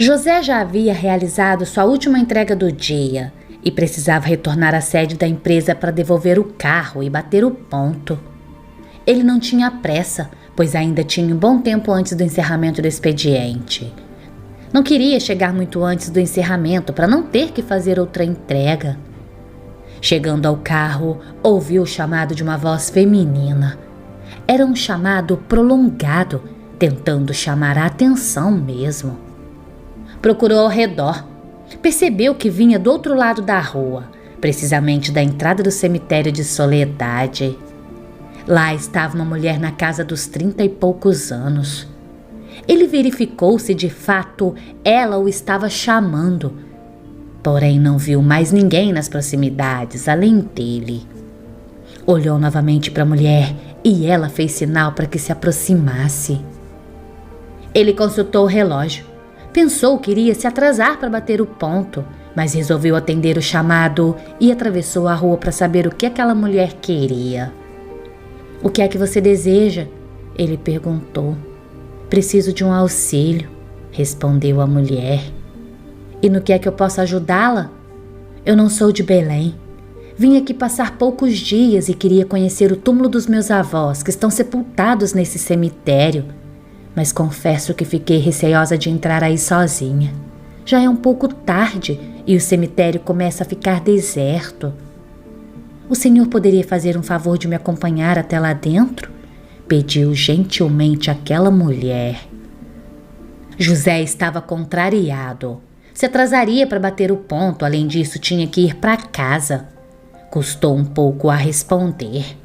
José já havia realizado sua última entrega do dia e precisava retornar à sede da empresa para devolver o carro e bater o ponto. Ele não tinha pressa, pois ainda tinha um bom tempo antes do encerramento do expediente. Não queria chegar muito antes do encerramento para não ter que fazer outra entrega. Chegando ao carro, ouviu o chamado de uma voz feminina. Era um chamado prolongado, tentando chamar a atenção mesmo. Procurou ao redor. Percebeu que vinha do outro lado da rua, precisamente da entrada do cemitério de Soledade. Lá estava uma mulher na casa dos 30 e poucos anos. Ele verificou se de fato ela o estava chamando, porém não viu mais ninguém nas proximidades além dele. Olhou novamente para a mulher e ela fez sinal para que se aproximasse. Ele consultou o relógio. Pensou que iria se atrasar para bater o ponto, mas resolveu atender o chamado e atravessou a rua para saber o que aquela mulher queria. "O que é que você deseja?" ele perguntou. "Preciso de um auxílio", respondeu a mulher. "E no que é que eu posso ajudá-la?" "Eu não sou de Belém. Vim aqui passar poucos dias e queria conhecer o túmulo dos meus avós, que estão sepultados nesse cemitério. Mas confesso que fiquei receosa de entrar aí sozinha. Já é um pouco tarde e o cemitério começa a ficar deserto. O senhor poderia fazer um favor de me acompanhar até lá dentro?" pediu gentilmente aquela mulher. José estava contrariado. Se atrasaria para bater o ponto, além disso tinha que ir para casa. Custou um pouco a responder.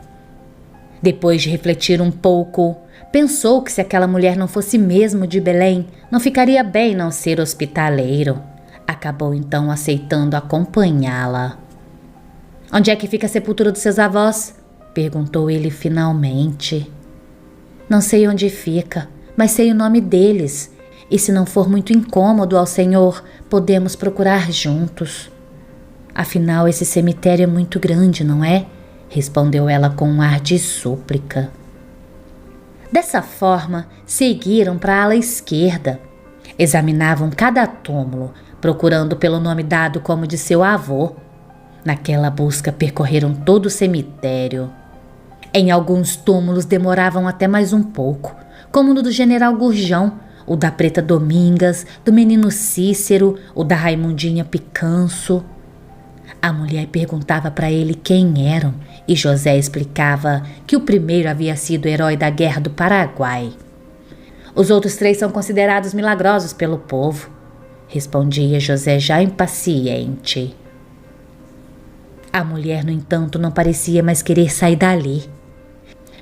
Depois de refletir um pouco, pensou que se aquela mulher não fosse mesmo de Belém, não ficaria bem não ser hospitaleiro. Acabou então aceitando acompanhá-la. "Onde é que fica a sepultura dos seus avós?" perguntou ele finalmente. "Não sei onde fica, mas sei o nome deles. E se não for muito incômodo ao senhor, podemos procurar juntos." "Afinal, esse cemitério é muito grande, não é?" respondeu ela com um ar de súplica. Dessa forma, seguiram para a ala esquerda. Examinavam cada túmulo, procurando pelo nome dado como de seu avô. Naquela busca percorreram todo o cemitério. Em alguns túmulos demoravam até mais um pouco, como no do General Gurjão, o da Preta Domingas, do Menino Cícero, o da Raimundinha Picanço. A mulher perguntava para ele quem eram e José explicava que o primeiro havia sido herói da Guerra do Paraguai. "Os outros 3 são considerados milagrosos pelo povo", respondia José já impaciente. A mulher, no entanto, não parecia mais querer sair dali.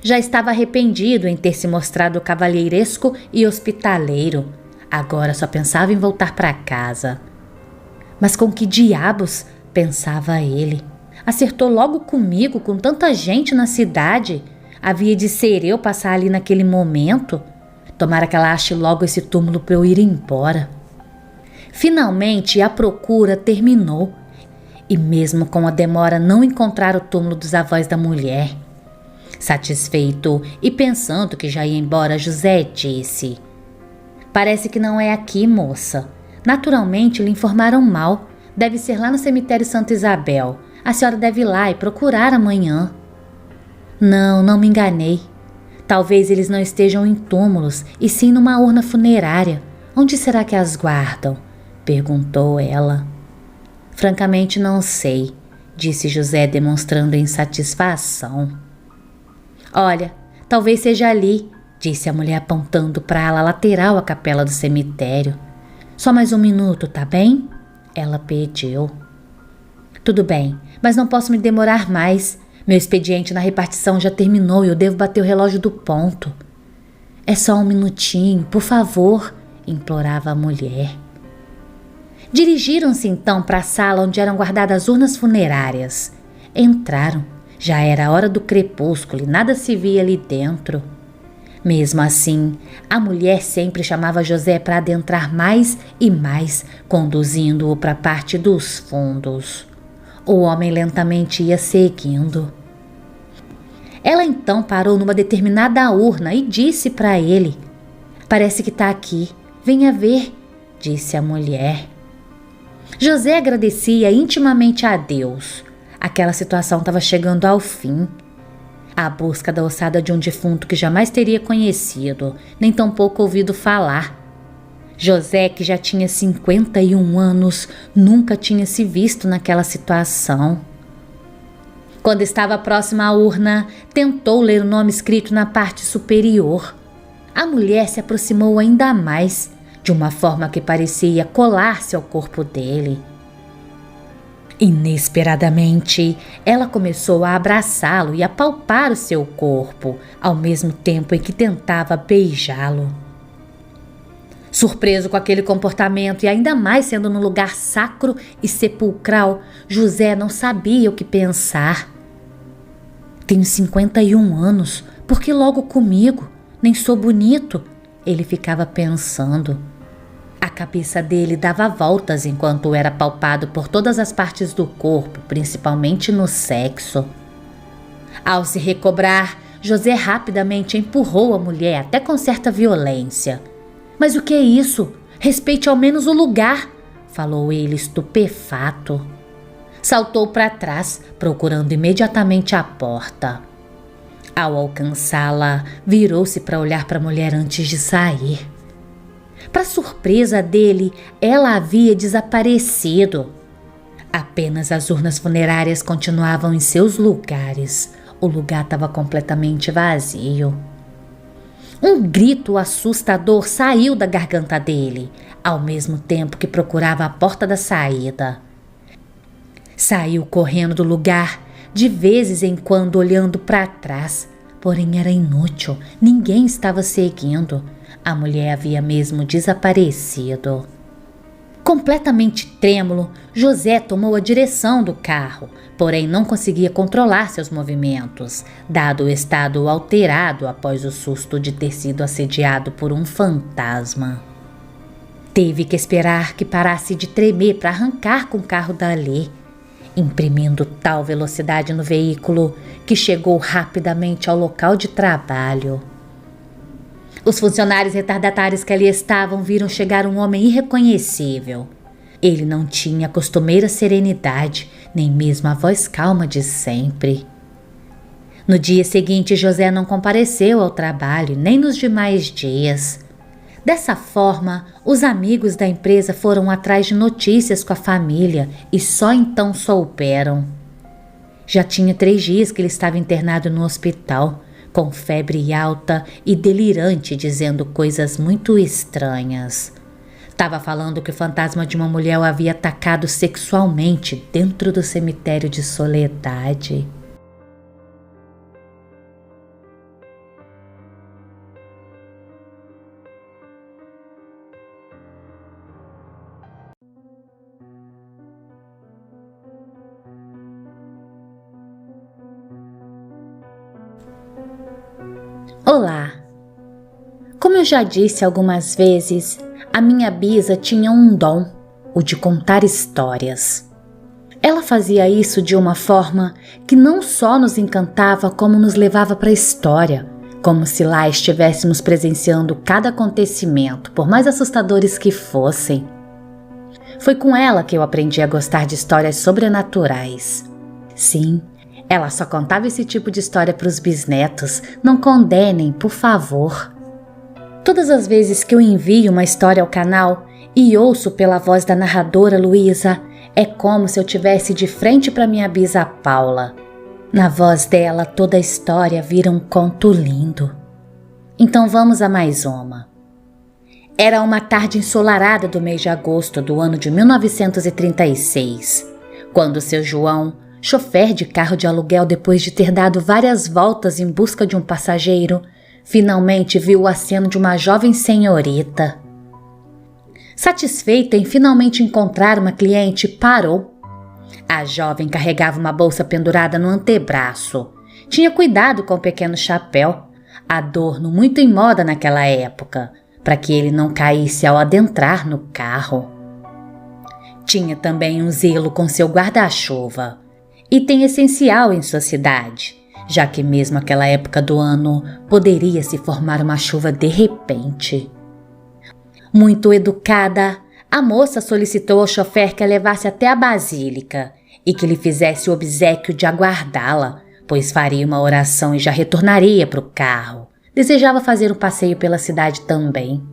Já estava arrependido em ter se mostrado cavalheiresco e hospitaleiro. Agora só pensava em voltar para casa. "Mas com que diabos?" pensava ele. "Acertou logo comigo, com tanta gente na cidade. Havia de ser eu passar ali naquele momento. Tomara que ela ache logo esse túmulo para eu ir embora." Finalmente a procura terminou. E mesmo com a demora não encontraram o túmulo dos avós da mulher. Satisfeito e pensando que já ia embora, José disse: "Parece que não é aqui, moça. Naturalmente lhe informaram mal. Deve ser lá no cemitério Santa Isabel. A senhora deve ir lá e procurar amanhã." Não me enganei. Talvez eles não estejam em túmulos, e sim numa urna funerária. Onde será que as guardam?" perguntou ela. "Francamente não sei", disse José demonstrando insatisfação. "Olha, talvez seja ali", disse a mulher apontando para a ala lateral à capela do cemitério. "Só mais um minuto, tá bem?" ela pediu. "Tudo bem, mas não posso me demorar mais. Meu expediente na repartição já terminou e eu devo bater o relógio do ponto." "É só um minutinho, por favor", implorava a mulher. Dirigiram-se então para a sala onde eram guardadas as urnas funerárias. Entraram. Já era a hora do crepúsculo e nada se via ali dentro. Mesmo assim, a mulher sempre chamava José para adentrar mais e mais, conduzindo-o para a parte dos fundos. O homem lentamente ia seguindo. Ela então parou numa determinada urna e disse para ele: "Parece que está aqui. Venha ver", disse a mulher. José agradecia intimamente a Deus. Aquela situação estava chegando ao fim. A busca da ossada de um defunto que jamais teria conhecido, nem tampouco ouvido falar. José, que já tinha 51 anos, nunca tinha se visto naquela situação. Quando estava próxima à urna, tentou ler o nome escrito na parte superior. A mulher se aproximou ainda mais, de uma forma que parecia colar-se ao corpo dele. Inesperadamente, ela começou a abraçá-lo e a palpar o seu corpo, ao mesmo tempo em que tentava beijá-lo. Surpreso com aquele comportamento e ainda mais sendo num lugar sacro e sepulcral, José não sabia o que pensar. Tenho 51 anos, por que logo comigo? Nem sou bonito, ele ficava pensando. A cabeça dele dava voltas enquanto era palpado por todas as partes do corpo, principalmente no sexo. Ao se recobrar, José rapidamente empurrou a mulher até com certa violência. Mas o que é isso? Respeite ao menos o lugar, falou ele estupefato. Saltou para trás, procurando imediatamente a porta. Ao alcançá-la, virou-se para olhar para a mulher antes de sair. Para surpresa dele, ela havia desaparecido. Apenas as urnas funerárias continuavam em seus lugares. O lugar estava completamente vazio. Um grito assustador saiu da garganta dele, ao mesmo tempo que procurava a porta da saída. Saiu correndo do lugar, de vezes em quando olhando para trás, porém era inútil, ninguém estava seguindo. A mulher havia mesmo desaparecido. Completamente trêmulo, José tomou a direção do carro, porém não conseguia controlar seus movimentos, dado o estado alterado após o susto de ter sido assediado por um fantasma. Teve que esperar que parasse de tremer para arrancar com o carro dali, imprimindo tal velocidade no veículo que chegou rapidamente ao local de trabalho. Os funcionários retardatários que ali estavam viram chegar um homem irreconhecível. Ele não tinha a costumeira serenidade, nem mesmo a voz calma de sempre. No dia seguinte, José não compareceu ao trabalho, nem nos demais dias. Dessa forma, os amigos da empresa foram atrás de notícias com a família e só então souberam. Já tinha 3 dias que ele estava internado no hospital, com febre alta e delirante, dizendo coisas muito estranhas. Estava falando que o fantasma de uma mulher o havia atacado sexualmente dentro do cemitério de Soledade. Olá! Como eu já disse algumas vezes, a minha bisa tinha um dom, o de contar histórias. Ela fazia isso de uma forma que não só nos encantava, como nos levava para a história, como se lá estivéssemos presenciando cada acontecimento, por mais assustadores que fossem. Foi com ela que eu aprendi a gostar de histórias sobrenaturais. Sim, ela só contava esse tipo de história para os bisnetos. Não condenem, por favor. Todas as vezes que eu envio uma história ao canal e ouço pela voz da narradora Luísa, é como se eu tivesse de frente para minha bisa Paula. Na voz dela, toda a história vira um conto lindo. Então vamos a mais uma. Era uma tarde ensolarada do mês de agosto do ano de 1936, quando seu João, chofer de carro de aluguel, depois de ter dado várias voltas em busca de um passageiro, finalmente viu o aceno de uma jovem senhorita. Satisfeita em finalmente encontrar uma cliente, parou. A jovem carregava uma bolsa pendurada no antebraço. Tinha cuidado com o pequeno chapéu, adorno muito em moda naquela época, para que ele não caísse ao adentrar no carro. Tinha também um zelo com seu guarda-chuva, item essencial em sua cidade, já que mesmo aquela época do ano poderia se formar uma chuva de repente. Muito educada, A moça solicitou ao chofer que a levasse até a basílica e que lhe fizesse o obséquio de aguardá-la, pois faria uma oração e já retornaria para o carro. Desejava fazer um passeio pela cidade também.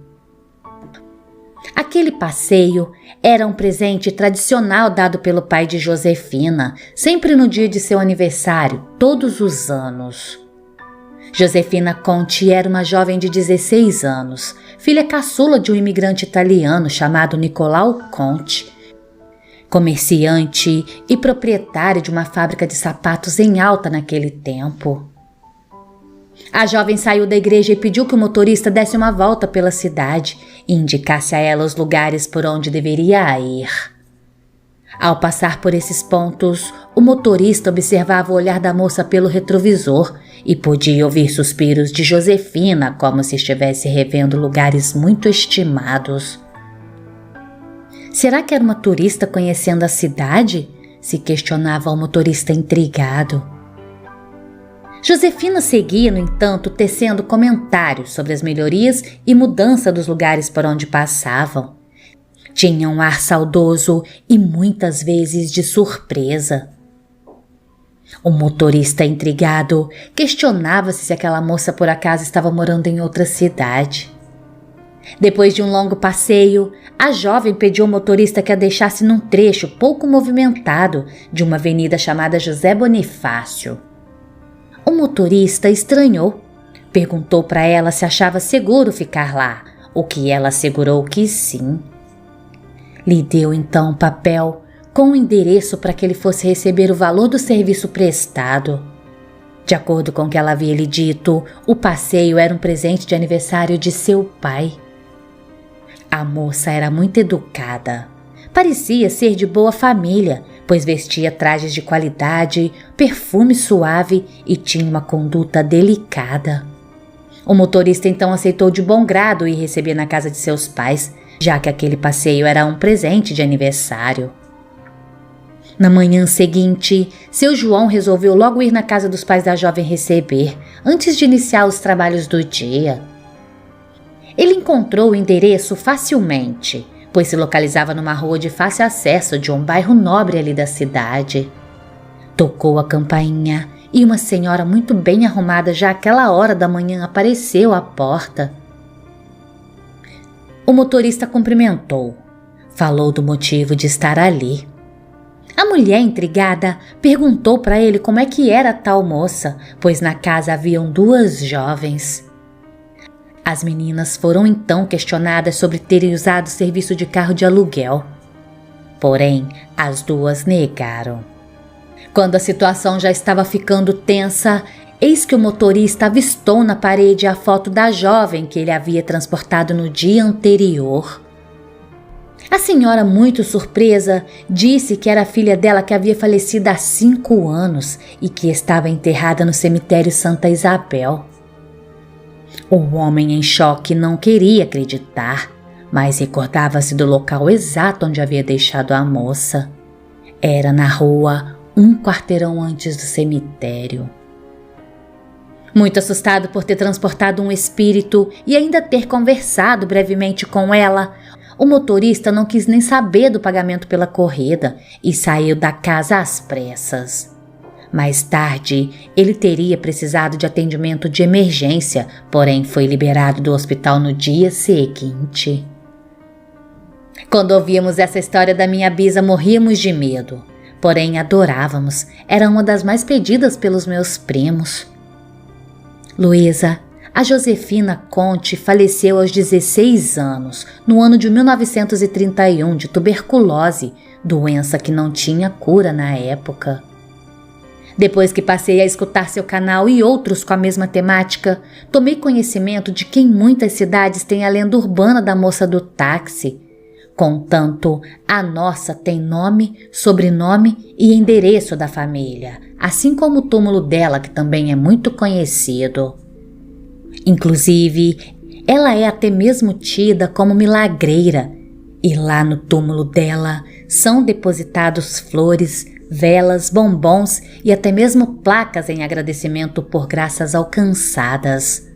Aquele passeio era um presente tradicional dado pelo pai de Josefina, sempre no dia de seu aniversário, todos os anos. Josefina Conti era uma jovem de 16 anos, filha caçula de um imigrante italiano chamado Nicolau Conti, comerciante e proprietário de uma fábrica de sapatos em alta naquele tempo. A jovem saiu da igreja e pediu que o motorista desse uma volta pela cidade e indicasse a ela os lugares por onde deveria ir. Ao passar por esses pontos, o motorista observava o olhar da moça pelo retrovisor e podia ouvir suspiros de Josefina como se estivesse revendo lugares muito estimados. Será que era uma turista conhecendo a cidade? Se questionava o motorista intrigado. Josefina seguia, no entanto, tecendo comentários sobre as melhorias e mudança dos lugares por onde passavam. Tinha um ar saudoso e muitas vezes de surpresa. O motorista intrigado questionava-se se aquela moça por acaso estava morando em outra cidade. Depois de um longo passeio, a jovem pediu ao motorista que a deixasse num trecho pouco movimentado de uma avenida chamada José Bonifácio. O motorista estranhou. Perguntou para ela se achava seguro ficar lá, o que ela assegurou que sim. Lhe deu então um papel com o endereço para que ele fosse receber o valor do serviço prestado. De acordo com o que ela havia lhe dito, o passeio era um presente de aniversário de seu pai. A moça era muito educada. Parecia ser de boa família, pois vestia trajes de qualidade, perfume suave e tinha uma conduta delicada. O motorista então aceitou de bom grado ir receber na casa de seus pais, já que aquele passeio era um presente de aniversário. Na manhã seguinte, seu João resolveu logo ir na casa dos pais da jovem receber, antes de iniciar os trabalhos do dia. Ele encontrou o endereço facilmente, pois se localizava numa rua de fácil acesso de um bairro nobre ali da cidade. Tocou a campainha e uma senhora muito bem arrumada já àquela hora da manhã apareceu à porta. O motorista cumprimentou, falou do motivo de estar ali. A mulher intrigada perguntou para ele como é que era a tal moça, pois na casa haviam duas jovens. As meninas foram então questionadas sobre terem usado o serviço de carro de aluguel. Porém, as duas negaram. Quando a situação já estava ficando tensa, eis que o motorista avistou na parede a foto da jovem que ele havia transportado no dia anterior. A senhora, muito surpresa, disse que era a filha dela que havia falecido há 5 anos e que estava enterrada no cemitério Santa Isabel. O homem em choque não queria acreditar, mas recordava-se do local exato onde havia deixado a moça. Era na rua, 1 quarteirão antes do cemitério. Muito assustado por ter transportado um espírito e ainda ter conversado brevemente com ela, o motorista não quis nem saber do pagamento pela corrida e saiu da casa às pressas. Mais tarde, ele teria precisado de atendimento de emergência, porém foi liberado do hospital no dia seguinte. Quando ouvíamos essa história da minha bisa, morríamos de medo, porém adorávamos, era uma das mais pedidas pelos meus primos. Luísa, a Josefina Conti faleceu aos 16 anos, no ano de 1931, de tuberculose, doença que não tinha cura na época. Depois que passei a escutar seu canal e outros com a mesma temática, tomei conhecimento de que em muitas cidades tem a lenda urbana da moça do táxi. Contanto, a nossa tem nome, sobrenome e endereço da família, assim como o túmulo dela, que também é muito conhecido. Inclusive, ela é até mesmo tida como milagreira, e lá no túmulo dela são depositados flores, velas, bombons e até mesmo placas em agradecimento por graças alcançadas.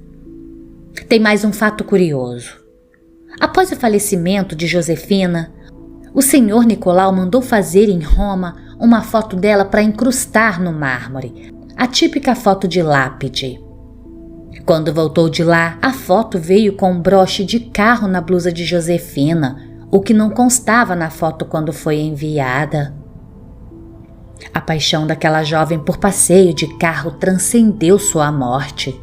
Tem mais um fato curioso. Após o falecimento de Josefina, o senhor Nicolau mandou fazer em Roma uma foto dela para incrustar no mármore, a típica foto de lápide. Quando voltou de lá, a foto veio com um broche de carro na blusa de Josefina, o que não constava na foto quando foi enviada. A paixão daquela jovem por passeio de carro transcendeu sua morte.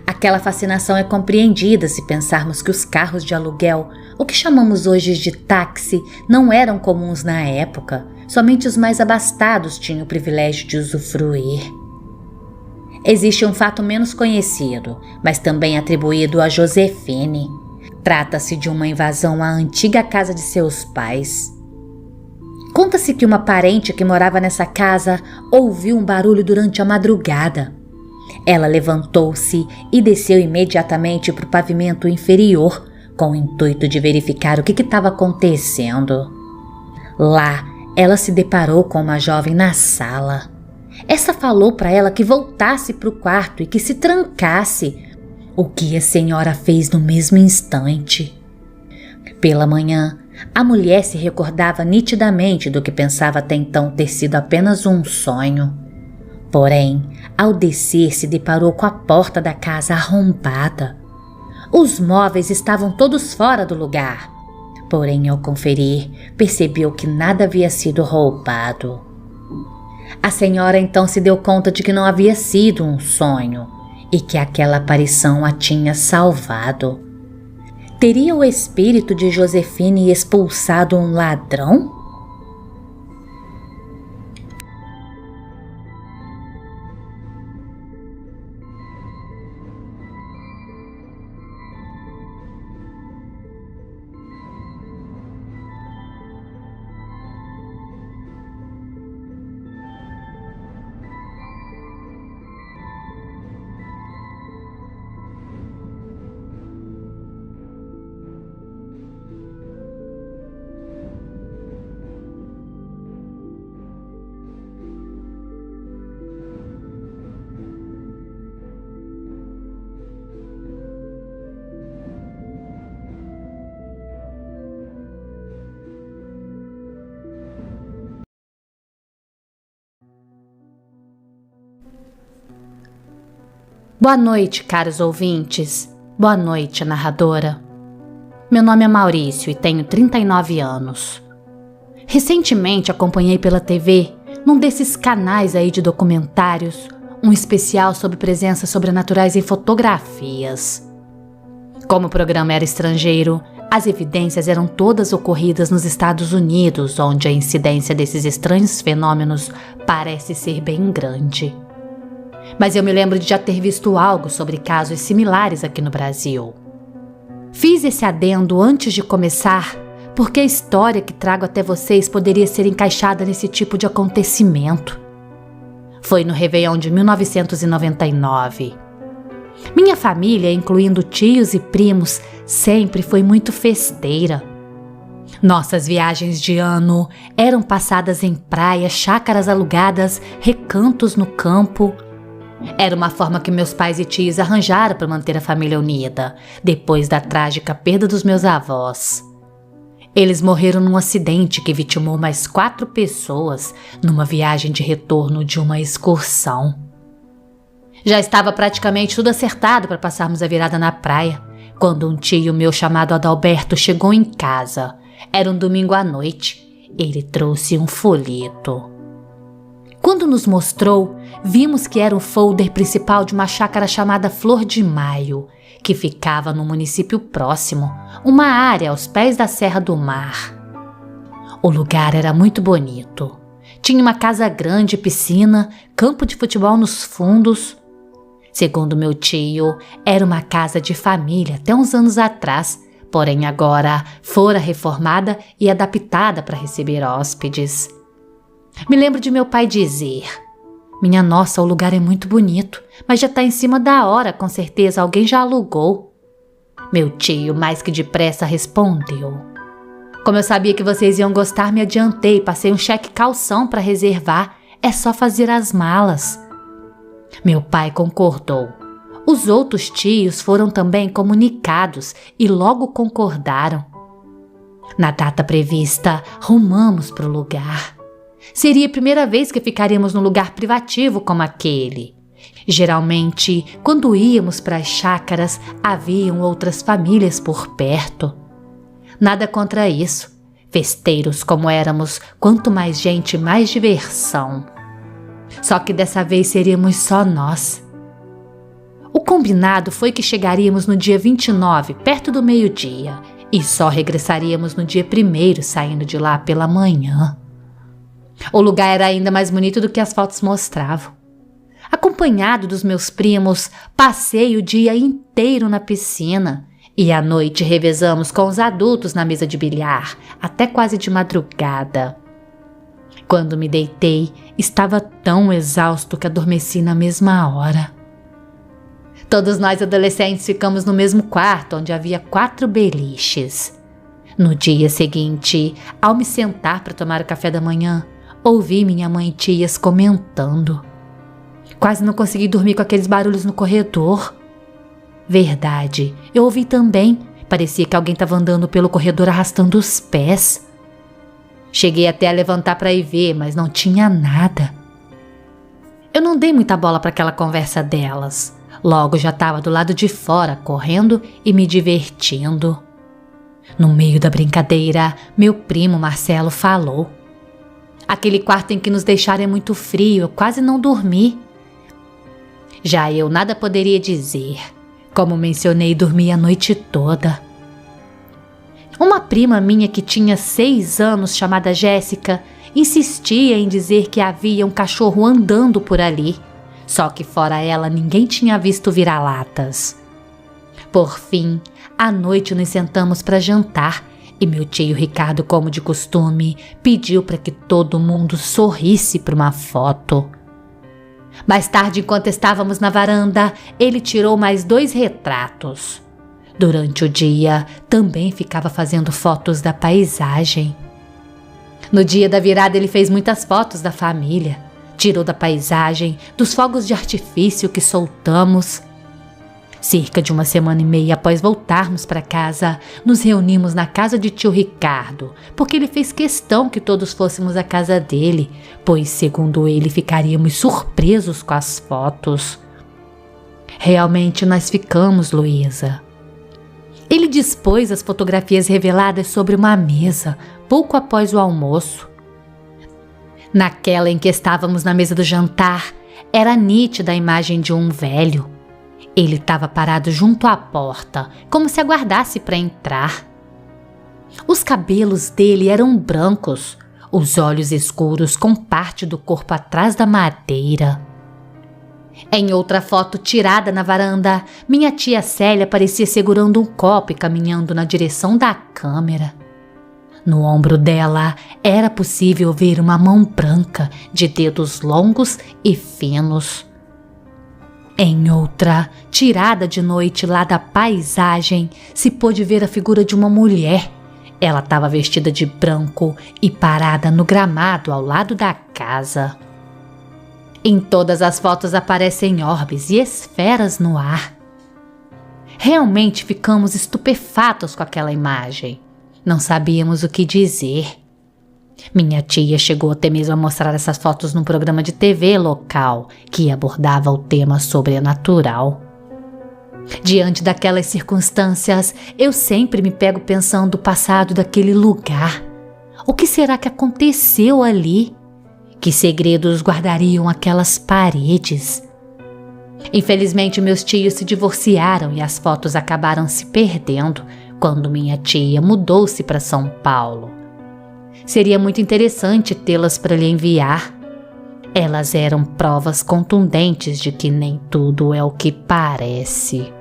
Aquela fascinação é compreendida se pensarmos que os carros de aluguel, o que chamamos hoje de táxi, não eram comuns na época. Somente os mais abastados tinham o privilégio de usufruir. Existe um fato menos conhecido, mas também atribuído a Josefine. Trata-se de uma invasão à antiga casa de seus pais. Conta-se que uma parente que morava nessa casa ouviu um barulho durante a madrugada. Ela levantou-se e desceu imediatamente para o pavimento inferior, com o intuito de verificar o que estava acontecendo. Lá, ela se deparou com uma jovem na sala. Essa falou para ela que voltasse para o quarto e que se trancasse, o que a senhora fez no mesmo instante. Pela manhã, a mulher se recordava nitidamente do que pensava até então ter sido apenas um sonho. Porém, ao descer, se deparou com a porta da casa arrombada. Os móveis estavam todos fora do lugar. Porém, ao conferir, percebeu que nada havia sido roubado. A senhora então se deu conta de que não havia sido um sonho e que aquela aparição a tinha salvado. Teria o espírito de Josefine expulsado um ladrão? Boa noite, caros ouvintes. Boa noite, narradora. Meu nome é Maurício e tenho 39 anos. Recentemente acompanhei pela TV, num desses canais aí de documentários, um especial sobre presenças sobrenaturais em fotografias. Como o programa era estrangeiro, as evidências eram todas ocorridas nos Estados Unidos, onde a incidência desses estranhos fenômenos parece ser bem grande. Mas eu me lembro de já ter visto algo sobre casos similares aqui no Brasil. Fiz esse adendo antes de começar, porque a história que trago até vocês poderia ser encaixada nesse tipo de acontecimento. Foi no Réveillon de 1999. Minha família, incluindo tios e primos, sempre foi muito festeira. Nossas viagens de ano eram passadas em praias, chácaras alugadas, recantos no campo. Era uma forma que meus pais e tios arranjaram para manter a família unida, depois da trágica perda dos meus avós. Eles morreram num acidente que vitimou mais 4 pessoas numa viagem de retorno de uma excursão. Já estava praticamente tudo acertado para passarmos a virada na praia, quando um tio meu chamado Adalberto chegou em casa. Era um domingo à noite. Ele trouxe um folheto. Quando nos mostrou, vimos que era o folder principal de uma chácara chamada Flor de Maio, que ficava no município próximo, uma área aos pés da Serra do Mar. O lugar era muito bonito. Tinha uma casa grande, piscina, campo de futebol nos fundos. Segundo meu tio, era uma casa de família até uns anos atrás, porém agora fora reformada e adaptada para receber hóspedes. Me lembro de meu pai dizer: "Minha nossa, o lugar é muito bonito, mas já está em cima da hora, com certeza alguém já alugou." Meu tio, mais que depressa, respondeu: "Como eu sabia que vocês iam gostar, me adiantei e passei um cheque calção para reservar, é só fazer as malas." Meu pai concordou. Os outros tios foram também comunicados e logo concordaram. Na data prevista, rumamos para o lugar. Seria a primeira vez que ficaríamos num lugar privativo como aquele. Geralmente, quando íamos para as chácaras, haviam outras famílias por perto. Nada contra isso. Festeiros como éramos, quanto mais gente, mais diversão. Só que dessa vez seríamos só nós. O combinado foi que chegaríamos no dia 29, perto do meio-dia, e só regressaríamos no dia 1º, saindo de lá pela manhã. O lugar era ainda mais bonito do que as fotos mostravam. Acompanhado dos meus primos, passei o dia inteiro na piscina e à noite revezamos com os adultos na mesa de bilhar, até quase de madrugada. Quando me deitei, estava tão exausto que adormeci na mesma hora. Todos nós adolescentes ficamos no mesmo quarto, onde havia 4 beliches. No dia seguinte, ao me sentar para tomar o café da manhã, ouvi minha mãe e tias comentando. Quase não consegui dormir com aqueles barulhos no corredor. Verdade, eu ouvi também. Parecia que alguém estava andando pelo corredor arrastando os pés. Cheguei até a levantar para ir ver, mas não tinha nada. Eu não dei muita bola para aquela conversa delas. Logo já estava do lado de fora, correndo e me divertindo. No meio da brincadeira, meu primo Marcelo falou. Aquele quarto em que nos deixaram é muito frio, eu quase não dormi. Já eu nada poderia dizer. Como mencionei, dormi a noite toda. Uma prima minha que tinha 6 anos, chamada Jéssica, insistia em dizer que havia um cachorro andando por ali. Só que fora ela ninguém tinha visto vira-latas. Por fim, à noite nos sentamos para jantar e meu tio Ricardo, como de costume, pediu para que todo mundo sorrisse para uma foto. Mais tarde, enquanto estávamos na varanda, ele tirou mais 2 retratos. Durante o dia, também ficava fazendo fotos da paisagem. No dia da virada, ele fez muitas fotos da família. Tirou da paisagem, dos fogos de artifício que soltamos. Cerca de 1 semana e meia após voltarmos para casa, nos reunimos na casa de tio Ricardo, porque ele fez questão que todos fôssemos à casa dele, pois, segundo ele, ficaríamos surpresos com as fotos. Realmente nós ficamos, Luísa. Ele dispôs as fotografias reveladas sobre uma mesa, pouco após o almoço. Naquela em que estávamos na mesa do jantar, era nítida a imagem de um velho. Ele estava parado junto à porta, como se aguardasse para entrar. Os cabelos dele eram brancos, os olhos escuros com parte do corpo atrás da madeira. Em outra foto tirada na varanda, minha tia Célia parecia segurando um copo e caminhando na direção da câmera. No ombro dela era possível ver uma mão branca de dedos longos e finos. Em outra, tirada de noite lá da paisagem, se pôde ver a figura de uma mulher. Ela estava vestida de branco e parada no gramado ao lado da casa. Em todas as fotos aparecem orbes e esferas no ar. Realmente ficamos estupefatos com aquela imagem. Não sabíamos o que dizer. Minha tia chegou até mesmo a mostrar essas fotos num programa de TV local que abordava o tema sobrenatural. Diante daquelas circunstâncias, eu sempre me pego pensando o passado daquele lugar. O que será que aconteceu ali? Que segredos guardariam aquelas paredes? Infelizmente, meus tios se divorciaram e as fotos acabaram se perdendo quando minha tia mudou-se para São Paulo. Seria muito interessante tê-las para lhe enviar. Elas eram provas contundentes de que nem tudo é o que parece.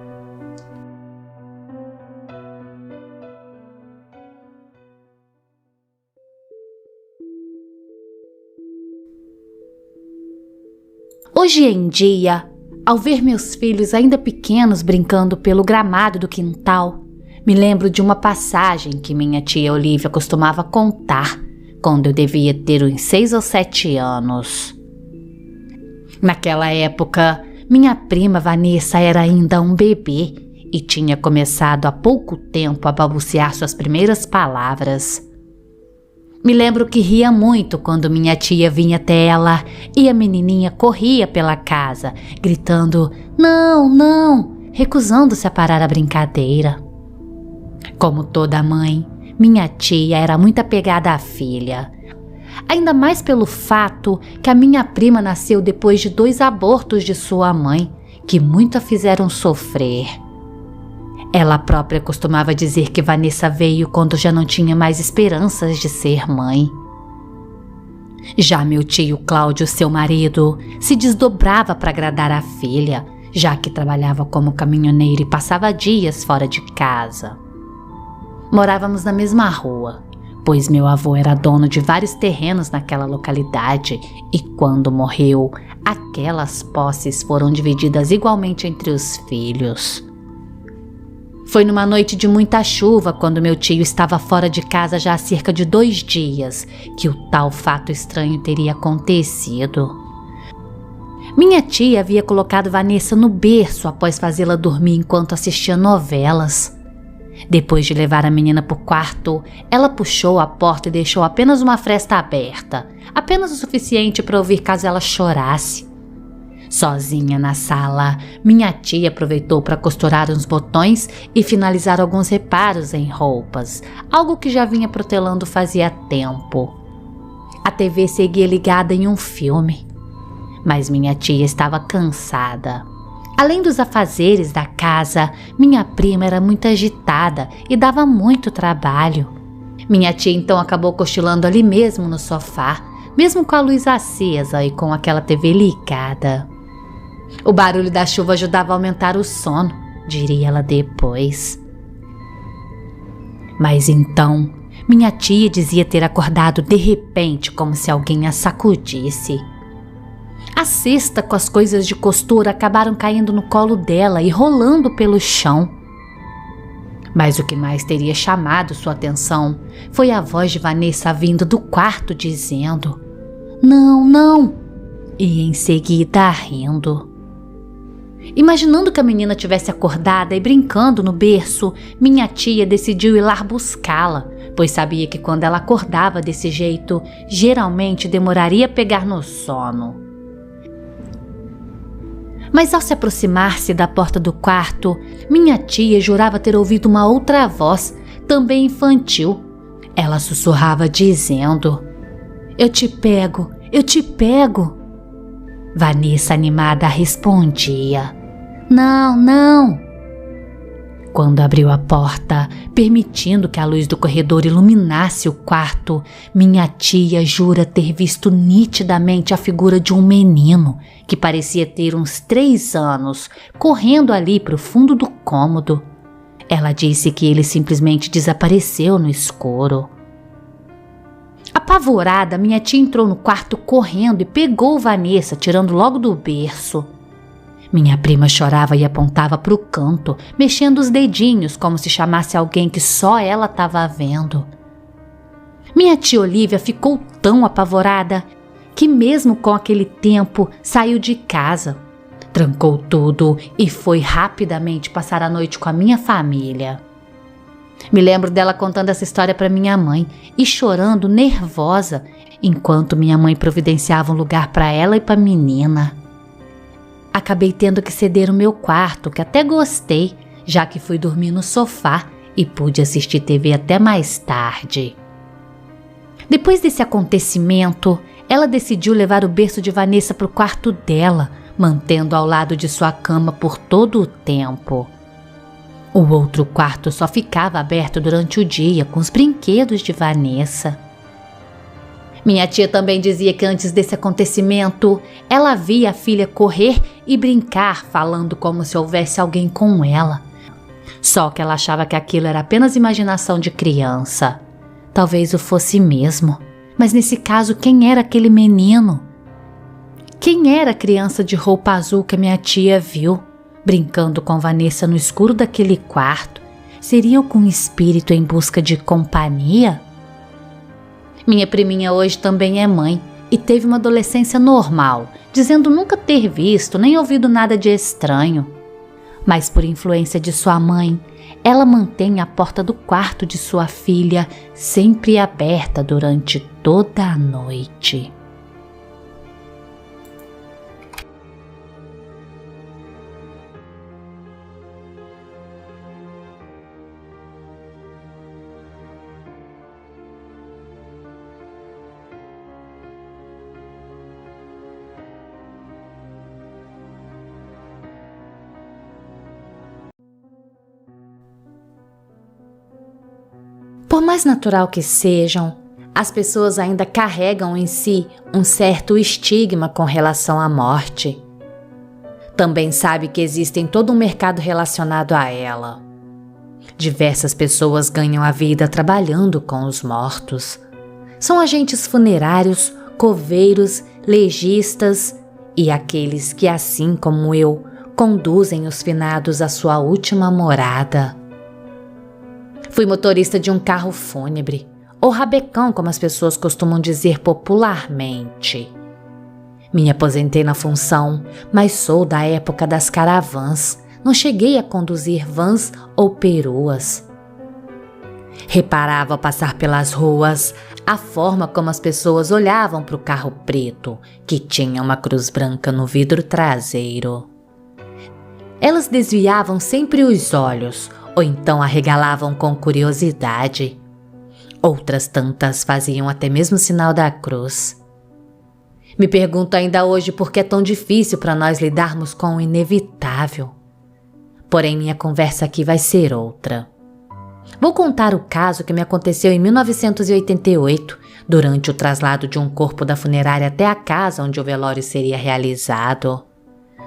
Hoje em dia, ao ver meus filhos ainda pequenos brincando pelo gramado do quintal, me lembro de uma passagem que minha tia Olívia costumava contar quando eu devia ter uns 6 ou 7 anos. Naquela época, minha prima Vanessa era ainda um bebê e tinha começado há pouco tempo a balbuciar suas primeiras palavras. Me lembro que ria muito quando minha tia vinha até ela e a menininha corria pela casa, gritando "não, não", recusando-se a parar a brincadeira. Como toda mãe, minha tia era muito apegada à filha. Ainda mais pelo fato que a minha prima nasceu depois de 2 abortos de sua mãe, que muito a fizeram sofrer. Ela própria costumava dizer que Vanessa veio quando já não tinha mais esperanças de ser mãe. Já meu tio Cláudio, seu marido, se desdobrava para agradar a filha, já que trabalhava como caminhoneiro e passava dias fora de casa. Morávamos na mesma rua, pois meu avô era dono de vários terrenos naquela localidade e quando morreu, aquelas posses foram divididas igualmente entre os filhos. Foi numa noite de muita chuva, quando meu tio estava fora de casa já há cerca de 2 dias, que o tal fato estranho teria acontecido. Minha tia havia colocado Vanessa no berço após fazê-la dormir enquanto assistia novelas. Depois de levar a menina para o quarto, ela puxou a porta e deixou apenas uma fresta aberta, apenas o suficiente para ouvir caso ela chorasse. Sozinha na sala, minha tia aproveitou para costurar uns botões e finalizar alguns reparos em roupas, algo que já vinha protelando fazia tempo. A TV seguia ligada em um filme, mas minha tia estava cansada. Além dos afazeres da casa, minha prima era muito agitada e dava muito trabalho. Minha tia então acabou cochilando ali mesmo no sofá, mesmo com a luz acesa e com aquela TV ligada. O barulho da chuva ajudava a aumentar o sono, diria ela depois. Mas então, minha tia dizia ter acordado de repente, como se alguém a sacudisse. A cesta com as coisas de costura acabaram caindo no colo dela e rolando pelo chão. Mas o que mais teria chamado sua atenção foi a voz de Vanessa vindo do quarto dizendo "não, não", e em seguida rindo. Imaginando que a menina tivesse acordada e brincando no berço, minha tia decidiu ir lá buscá-la, pois sabia que quando ela acordava desse jeito, geralmente demoraria a pegar no sono. Mas ao se aproximar-se da porta do quarto, minha tia jurava ter ouvido uma outra voz, também infantil. Ela sussurrava dizendo "eu te pego, eu te pego". Vanessa animada respondia "não, não". Quando abriu a porta, permitindo que a luz do corredor iluminasse o quarto, minha tia jura ter visto nitidamente a figura de um menino que parecia ter uns 3 anos, correndo ali para o fundo do cômodo. Ela disse que ele simplesmente desapareceu no escuro. Apavorada, minha tia entrou no quarto correndo e pegou Vanessa, tirando logo do berço. Minha prima chorava e apontava para o canto, mexendo os dedinhos como se chamasse alguém que só ela estava vendo. Minha tia Olívia ficou tão apavorada que mesmo com aquele tempo saiu de casa, trancou tudo e foi rapidamente passar a noite com a minha família. Me lembro dela contando essa história para minha mãe e chorando nervosa, enquanto minha mãe providenciava um lugar para ela e para a menina. Acabei tendo que ceder o meu quarto, que até gostei, já que fui dormir no sofá e pude assistir TV até mais tarde. Depois desse acontecimento, ela decidiu levar o berço de Vanessa para o quarto dela, mantendo ao lado de sua cama por todo o tempo. O outro quarto só ficava aberto durante o dia com os brinquedos de Vanessa. Minha tia também dizia que antes desse acontecimento, ela via a filha correr e brincar, falando como se houvesse alguém com ela. Só que ela achava que aquilo era apenas imaginação de criança. Talvez o fosse mesmo, mas nesse caso, quem era aquele menino? Quem era a criança de roupa azul que a minha tia viu, brincando com Vanessa no escuro daquele quarto? Seria algum espírito em busca de companhia? Minha priminha hoje também é mãe e teve uma adolescência normal, dizendo nunca ter visto nem ouvido nada de estranho. Mas por influência de sua mãe, ela mantém a porta do quarto de sua filha sempre aberta durante toda a noite. Por mais natural que sejam, as pessoas ainda carregam em si um certo estigma com relação à morte. Também sabe que existe todo um mercado relacionado a ela. Diversas pessoas ganham a vida trabalhando com os mortos. São agentes funerários, coveiros, legistas e aqueles que, assim como eu, conduzem os finados à sua última morada. Fui motorista de um carro fúnebre, ou rabecão, como as pessoas costumam dizer popularmente. Me aposentei na função, mas sou da época das caravans, não cheguei a conduzir vans ou peruas. Reparava ao passar pelas ruas a forma como as pessoas olhavam para o carro preto, que tinha uma cruz branca no vidro traseiro. Elas desviavam sempre os olhos, ou então arregalavam com curiosidade. Outras tantas faziam até mesmo o sinal da cruz. Me pergunto ainda hoje por que é tão difícil para nós lidarmos com o inevitável. Porém, minha conversa aqui vai ser outra. Vou contar o caso que me aconteceu em 1988, durante o traslado de um corpo da funerária até a casa onde o velório seria realizado.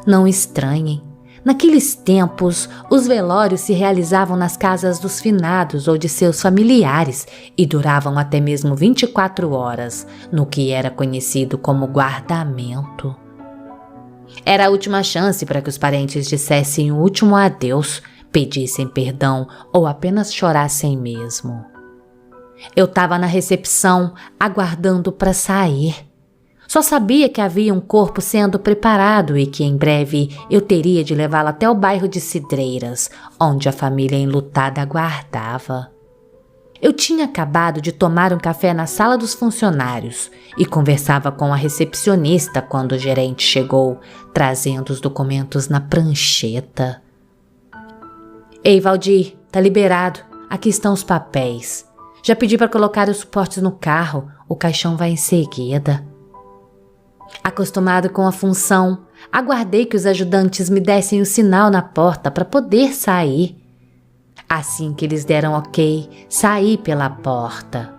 Não estranhem. Naqueles tempos, os velórios se realizavam nas casas dos finados ou de seus familiares e duravam até mesmo 24 horas, no que era conhecido como guardamento. Era a última chance para que os parentes dissessem o último adeus, pedissem perdão ou apenas chorassem mesmo. Eu estava na recepção, aguardando para sair. Só sabia que havia um corpo sendo preparado e que em breve eu teria de levá-lo até o bairro de Cidreiras, onde a família enlutada aguardava. Eu tinha acabado de tomar um café na sala dos funcionários e conversava com a recepcionista quando o gerente chegou, trazendo os documentos na prancheta. Ei, Valdir, tá liberado. Aqui estão os papéis. Já pedi para colocar os suportes no carro, o caixão vai em seguida. Acostumado com a função, aguardei que os ajudantes me dessem o sinal na porta para poder sair. Assim que eles deram ok, saí pela porta.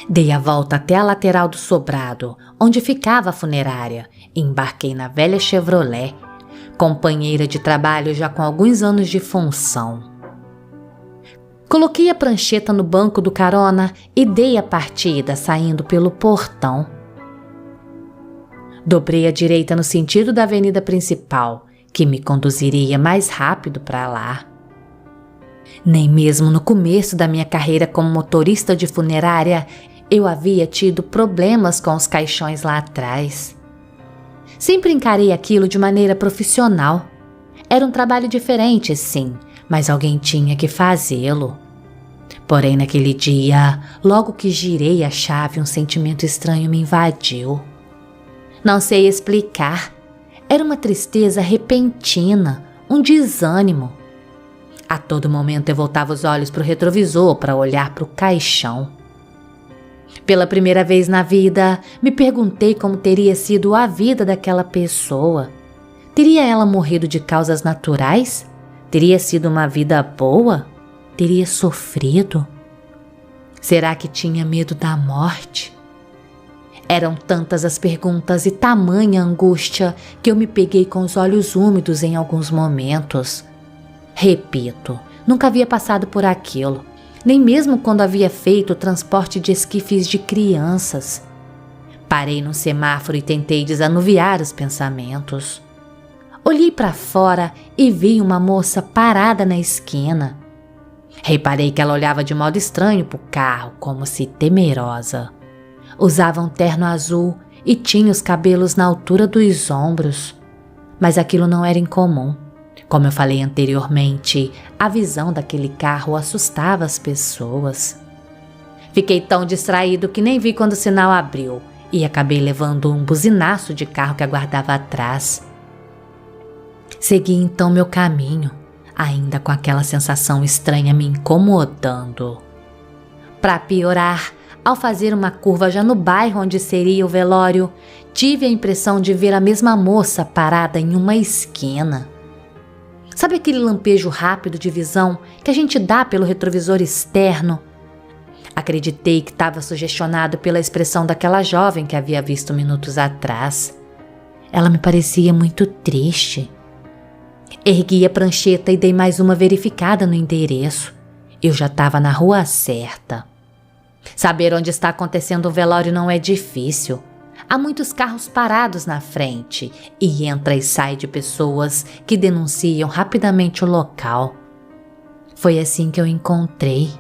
Dei a volta até a lateral do sobrado, onde ficava a funerária, e embarquei na velha Chevrolet, companheira de trabalho já com alguns anos de função. Coloquei a prancheta no banco do carona e dei a partida saindo pelo portão. Dobrei à direita no sentido da avenida principal, que me conduziria mais rápido para lá. Nem mesmo no começo da minha carreira como motorista de funerária, eu havia tido problemas com os caixões lá atrás. Sempre encarei aquilo de maneira profissional. Era um trabalho diferente, sim, mas alguém tinha que fazê-lo. Porém, naquele dia, logo que girei a chave, um sentimento estranho me invadiu. Não sei explicar. Era uma tristeza repentina, um desânimo. A todo momento eu voltava os olhos para o retrovisor para olhar para o caixão. Pela primeira vez na vida, me perguntei como teria sido a vida daquela pessoa. Teria ela morrido de causas naturais? Teria sido uma vida boa? Teria sofrido? Será que tinha medo da morte? Eram tantas as perguntas e tamanha angústia que eu me peguei com os olhos úmidos em alguns momentos. Repito, nunca havia passado por aquilo, nem mesmo quando havia feito o transporte de esquifes de crianças. Parei num semáforo e tentei desanuviar os pensamentos. Olhei para fora e vi uma moça parada na esquina. Reparei que ela olhava de modo estranho para o carro, como se temerosa. Usava um terno azul e tinha os cabelos na altura dos ombros. Mas aquilo não era incomum. Como eu falei anteriormente, a visão daquele carro assustava as pessoas. Fiquei tão distraído que nem vi quando o sinal abriu e acabei levando um buzinaço de carro que aguardava atrás. Segui então meu caminho, ainda com aquela sensação estranha me incomodando. Para piorar, ao fazer uma curva já no bairro onde seria o velório, tive a impressão de ver a mesma moça parada em uma esquina. Sabe aquele lampejo rápido de visão que a gente dá pelo retrovisor externo? Acreditei que estava sugestionado pela expressão daquela jovem que havia visto minutos atrás. Ela me parecia muito triste. Ergui a prancheta e dei mais uma verificada no endereço. Eu já estava na rua certa. Saber onde está acontecendo o velório não é difícil. Há muitos carros parados na frente e entra e sai de pessoas que denunciam rapidamente o local. Foi assim que eu encontrei.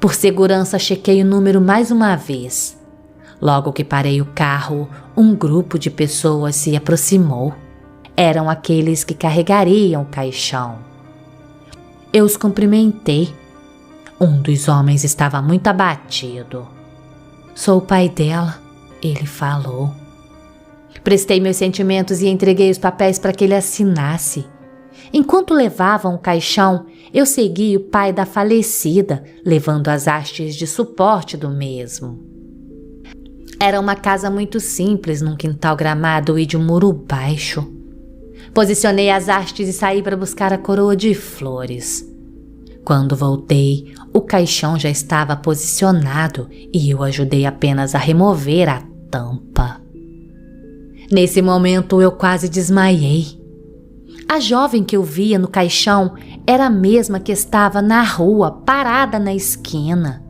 Por segurança, chequei o número mais uma vez. Logo que parei o carro, um grupo de pessoas se aproximou. Eram aqueles que carregariam o caixão. Eu os cumprimentei. Um dos homens estava muito abatido. Sou o pai dela, ele falou. Prestei meus sentimentos e entreguei os papéis para que ele assinasse. Enquanto levavam o caixão, eu segui o pai da falecida, levando as hastes de suporte do mesmo. Era uma casa muito simples, num quintal gramado e de um muro baixo. Posicionei as hastes e saí para buscar a coroa de flores. Quando voltei, o caixão já estava posicionado e eu ajudei apenas a remover a tampa. Nesse momento eu quase desmaiei. A jovem que eu via no caixão era a mesma que estava na rua, parada na esquina.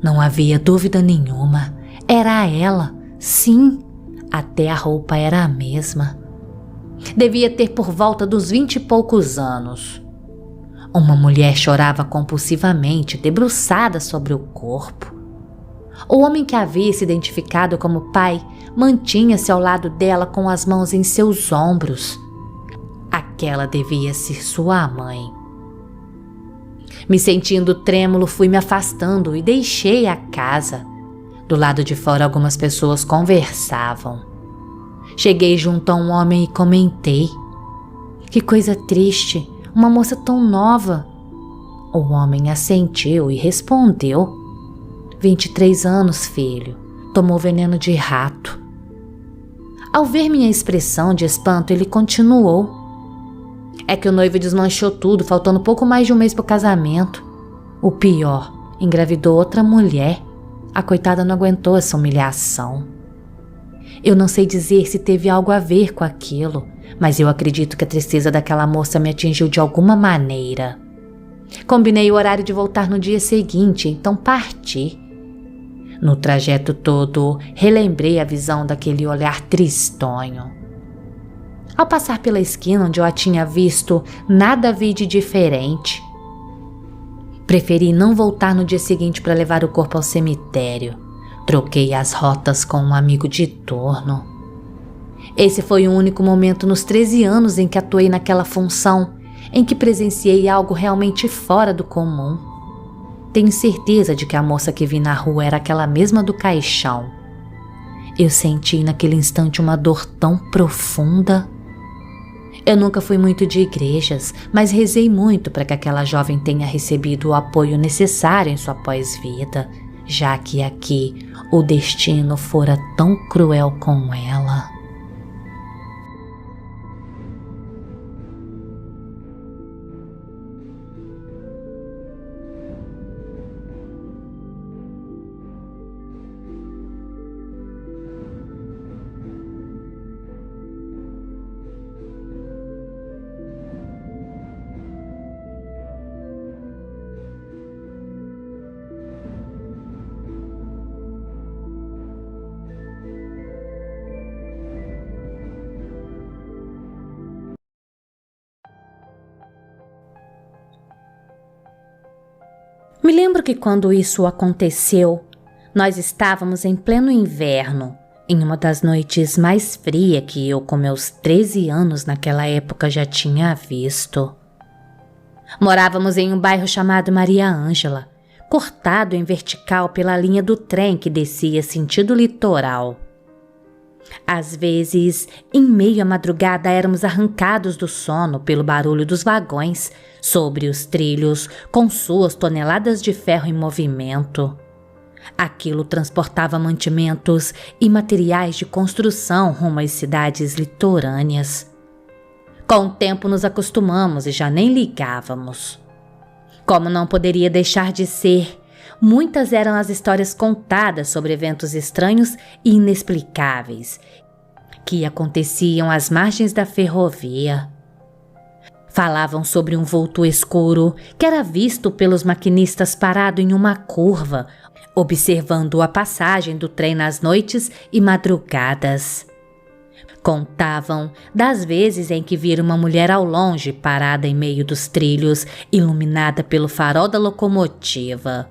Não havia dúvida nenhuma, era ela, sim, até a roupa era a mesma. Devia ter por volta dos 20 e poucos anos. Uma mulher chorava compulsivamente, debruçada sobre o corpo. O homem que havia se identificado como pai mantinha-se ao lado dela com as mãos em seus ombros. Aquela devia ser sua mãe. Me sentindo trêmulo, fui me afastando e deixei a casa. Do lado de fora, algumas pessoas conversavam. Cheguei junto a um homem e comentei. Que coisa triste, uma moça tão nova. O homem assentiu e respondeu. 23 anos, filho. Tomou veneno de rato. Ao ver minha expressão de espanto, ele continuou. É que o noivo desmanchou tudo, faltando pouco mais de um mês para o casamento. O pior, engravidou outra mulher. A coitada não aguentou essa humilhação. Eu não sei dizer se teve algo a ver com aquilo, mas eu acredito que a tristeza daquela moça me atingiu de alguma maneira. Combinei o horário de voltar no dia seguinte, então parti. No trajeto todo, relembrei a visão daquele olhar tristonho. Ao passar pela esquina onde eu a tinha visto, nada vi de diferente. Preferi não voltar no dia seguinte para levar o corpo ao cemitério. Troquei as rotas com um amigo de turno. Esse foi o único momento nos 13 anos em que atuei naquela função, em que presenciei algo realmente fora do comum. Tenho certeza de que a moça que vi na rua era aquela mesma do caixão. Eu senti naquele instante uma dor tão profunda. Eu nunca fui muito de igrejas, mas rezei muito para que aquela jovem tenha recebido o apoio necessário em sua pós-vida, já que aqui o destino fora tão cruel com ela. Me lembro que quando isso aconteceu, nós estávamos em pleno inverno em uma das noites mais frias que eu, com meus 13 anos naquela época, já tinha visto. Morávamos em um bairro chamado Maria Ângela, cortado em vertical pela linha do trem que descia sentido litoral. Às vezes, em meio à madrugada, éramos arrancados do sono pelo barulho dos vagões sobre os trilhos com suas toneladas de ferro em movimento. Aquilo transportava mantimentos e materiais de construção rumo às cidades litorâneas. Com o tempo nos acostumamos e já nem ligávamos. Como não poderia deixar de ser, muitas eram as histórias contadas sobre eventos estranhos e inexplicáveis que aconteciam às margens da ferrovia. Falavam sobre um vulto escuro que era visto pelos maquinistas parado em uma curva, observando a passagem do trem nas noites e madrugadas. Contavam das vezes em que viram uma mulher ao longe parada em meio dos trilhos, iluminada pelo farol da locomotiva.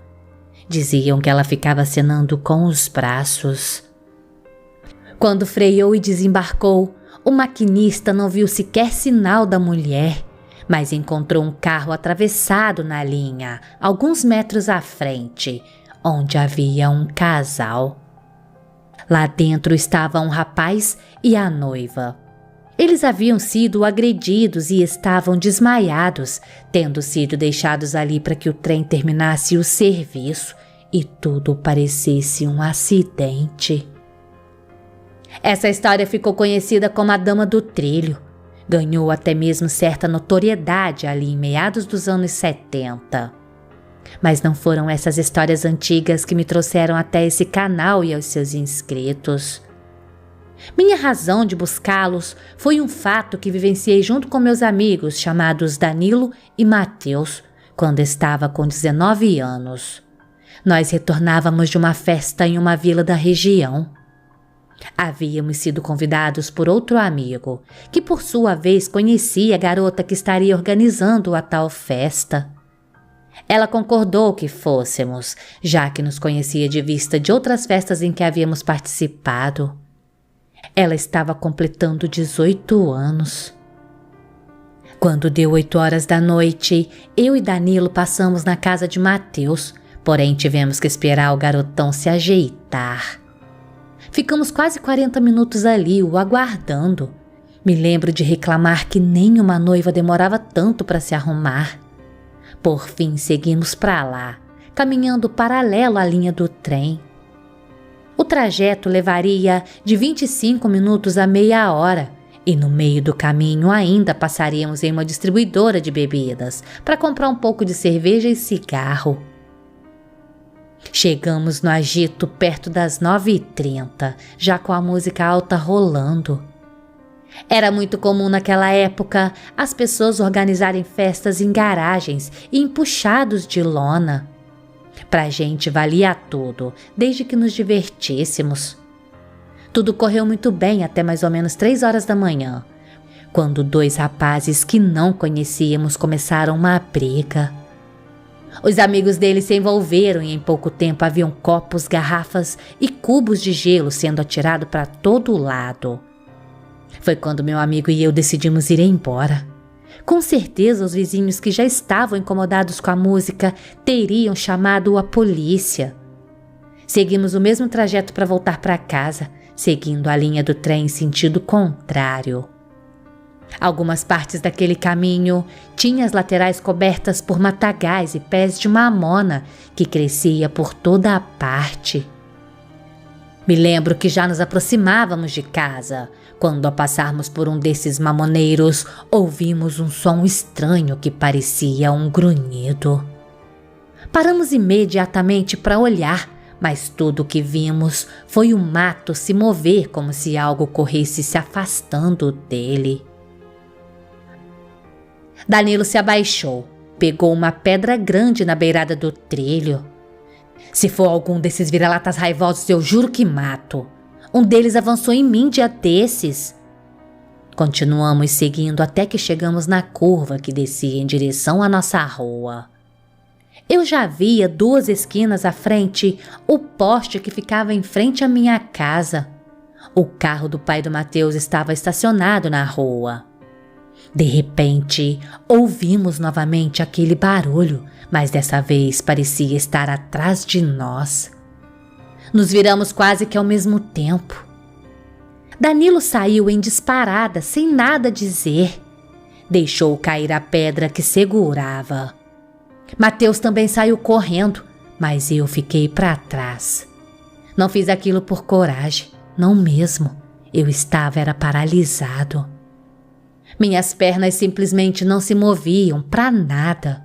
Diziam que ela ficava acenando com os braços. Quando freou e desembarcou, o maquinista não viu sequer sinal da mulher, mas encontrou um carro atravessado na linha, alguns metros à frente, onde havia um casal. Lá dentro estava um rapaz e a noiva. Eles haviam sido agredidos e estavam desmaiados, tendo sido deixados ali para que o trem terminasse o serviço e tudo parecesse um acidente. Essa história ficou conhecida como a Dama do Trilho. Ganhou até mesmo certa notoriedade ali em meados dos anos 70. Mas não foram essas histórias antigas que me trouxeram até esse canal e aos seus inscritos. Minha razão de buscá-los foi um fato que vivenciei junto com meus amigos chamados Danilo e Matheus, quando estava com 19 anos. Nós retornávamos de uma festa em uma vila da região. Havíamos sido convidados por outro amigo, que por sua vez conhecia a garota que estaria organizando a tal festa. Ela concordou que fôssemos, já que nos conhecia de vista de outras festas em que havíamos participado. Ela estava completando 18 anos. Quando deu 8 horas da noite, eu e Danilo passamos na casa de Matheus, porém tivemos que esperar o garotão se ajeitar. Ficamos quase 40 minutos ali, o aguardando. Me lembro de reclamar que nem uma noiva demorava tanto para se arrumar. Por fim, seguimos para lá, caminhando paralelo à linha do trem. O trajeto levaria de 25 minutos a meia hora, e no meio do caminho ainda passaríamos em uma distribuidora de bebidas para comprar um pouco de cerveja e cigarro. Chegamos no agito perto das 9h30, já com a música alta rolando. Era muito comum naquela época as pessoas organizarem festas em garagens e em puxados de lona. Pra gente valia tudo, desde que nos divertíssemos. Tudo correu muito bem até mais ou menos 3 horas da manhã, quando 2 rapazes que não conhecíamos começaram uma briga. Os amigos deles se envolveram e em pouco tempo haviam copos, garrafas e cubos de gelo sendo atirados para todo lado. Foi quando meu amigo e eu decidimos ir embora. Com certeza os vizinhos que já estavam incomodados com a música teriam chamado a polícia. Seguimos o mesmo trajeto para voltar para casa, seguindo a linha do trem em sentido contrário. Algumas partes daquele caminho tinham as laterais cobertas por matagais e pés de mamona que crescia por toda a parte. Me lembro que já nos aproximávamos de casa, quando ao passarmos por um desses mamoneiros, ouvimos um som estranho que parecia um grunhido. Paramos imediatamente para olhar, mas tudo o que vimos foi o mato se mover como se algo corresse se afastando dele. Danilo se abaixou, pegou uma pedra grande na beirada do trilho. Se for algum desses vira-latas raivosos, eu juro que mato. Um deles avançou em mim dia desses. Continuamos seguindo até que chegamos na curva que descia em direção à nossa rua. Eu já via 2 esquinas à frente o poste que ficava em frente à minha casa. O carro do pai do Mateus estava estacionado na rua. De repente, ouvimos novamente aquele barulho, mas dessa vez parecia estar atrás de nós. Nos viramos quase que ao mesmo tempo. Danilo saiu em disparada, sem nada dizer. Deixou cair a pedra que segurava. Mateus também saiu correndo, mas eu fiquei para trás. Não fiz aquilo por coragem, não mesmo. Eu era paralisado. Minhas pernas simplesmente não se moviam para nada.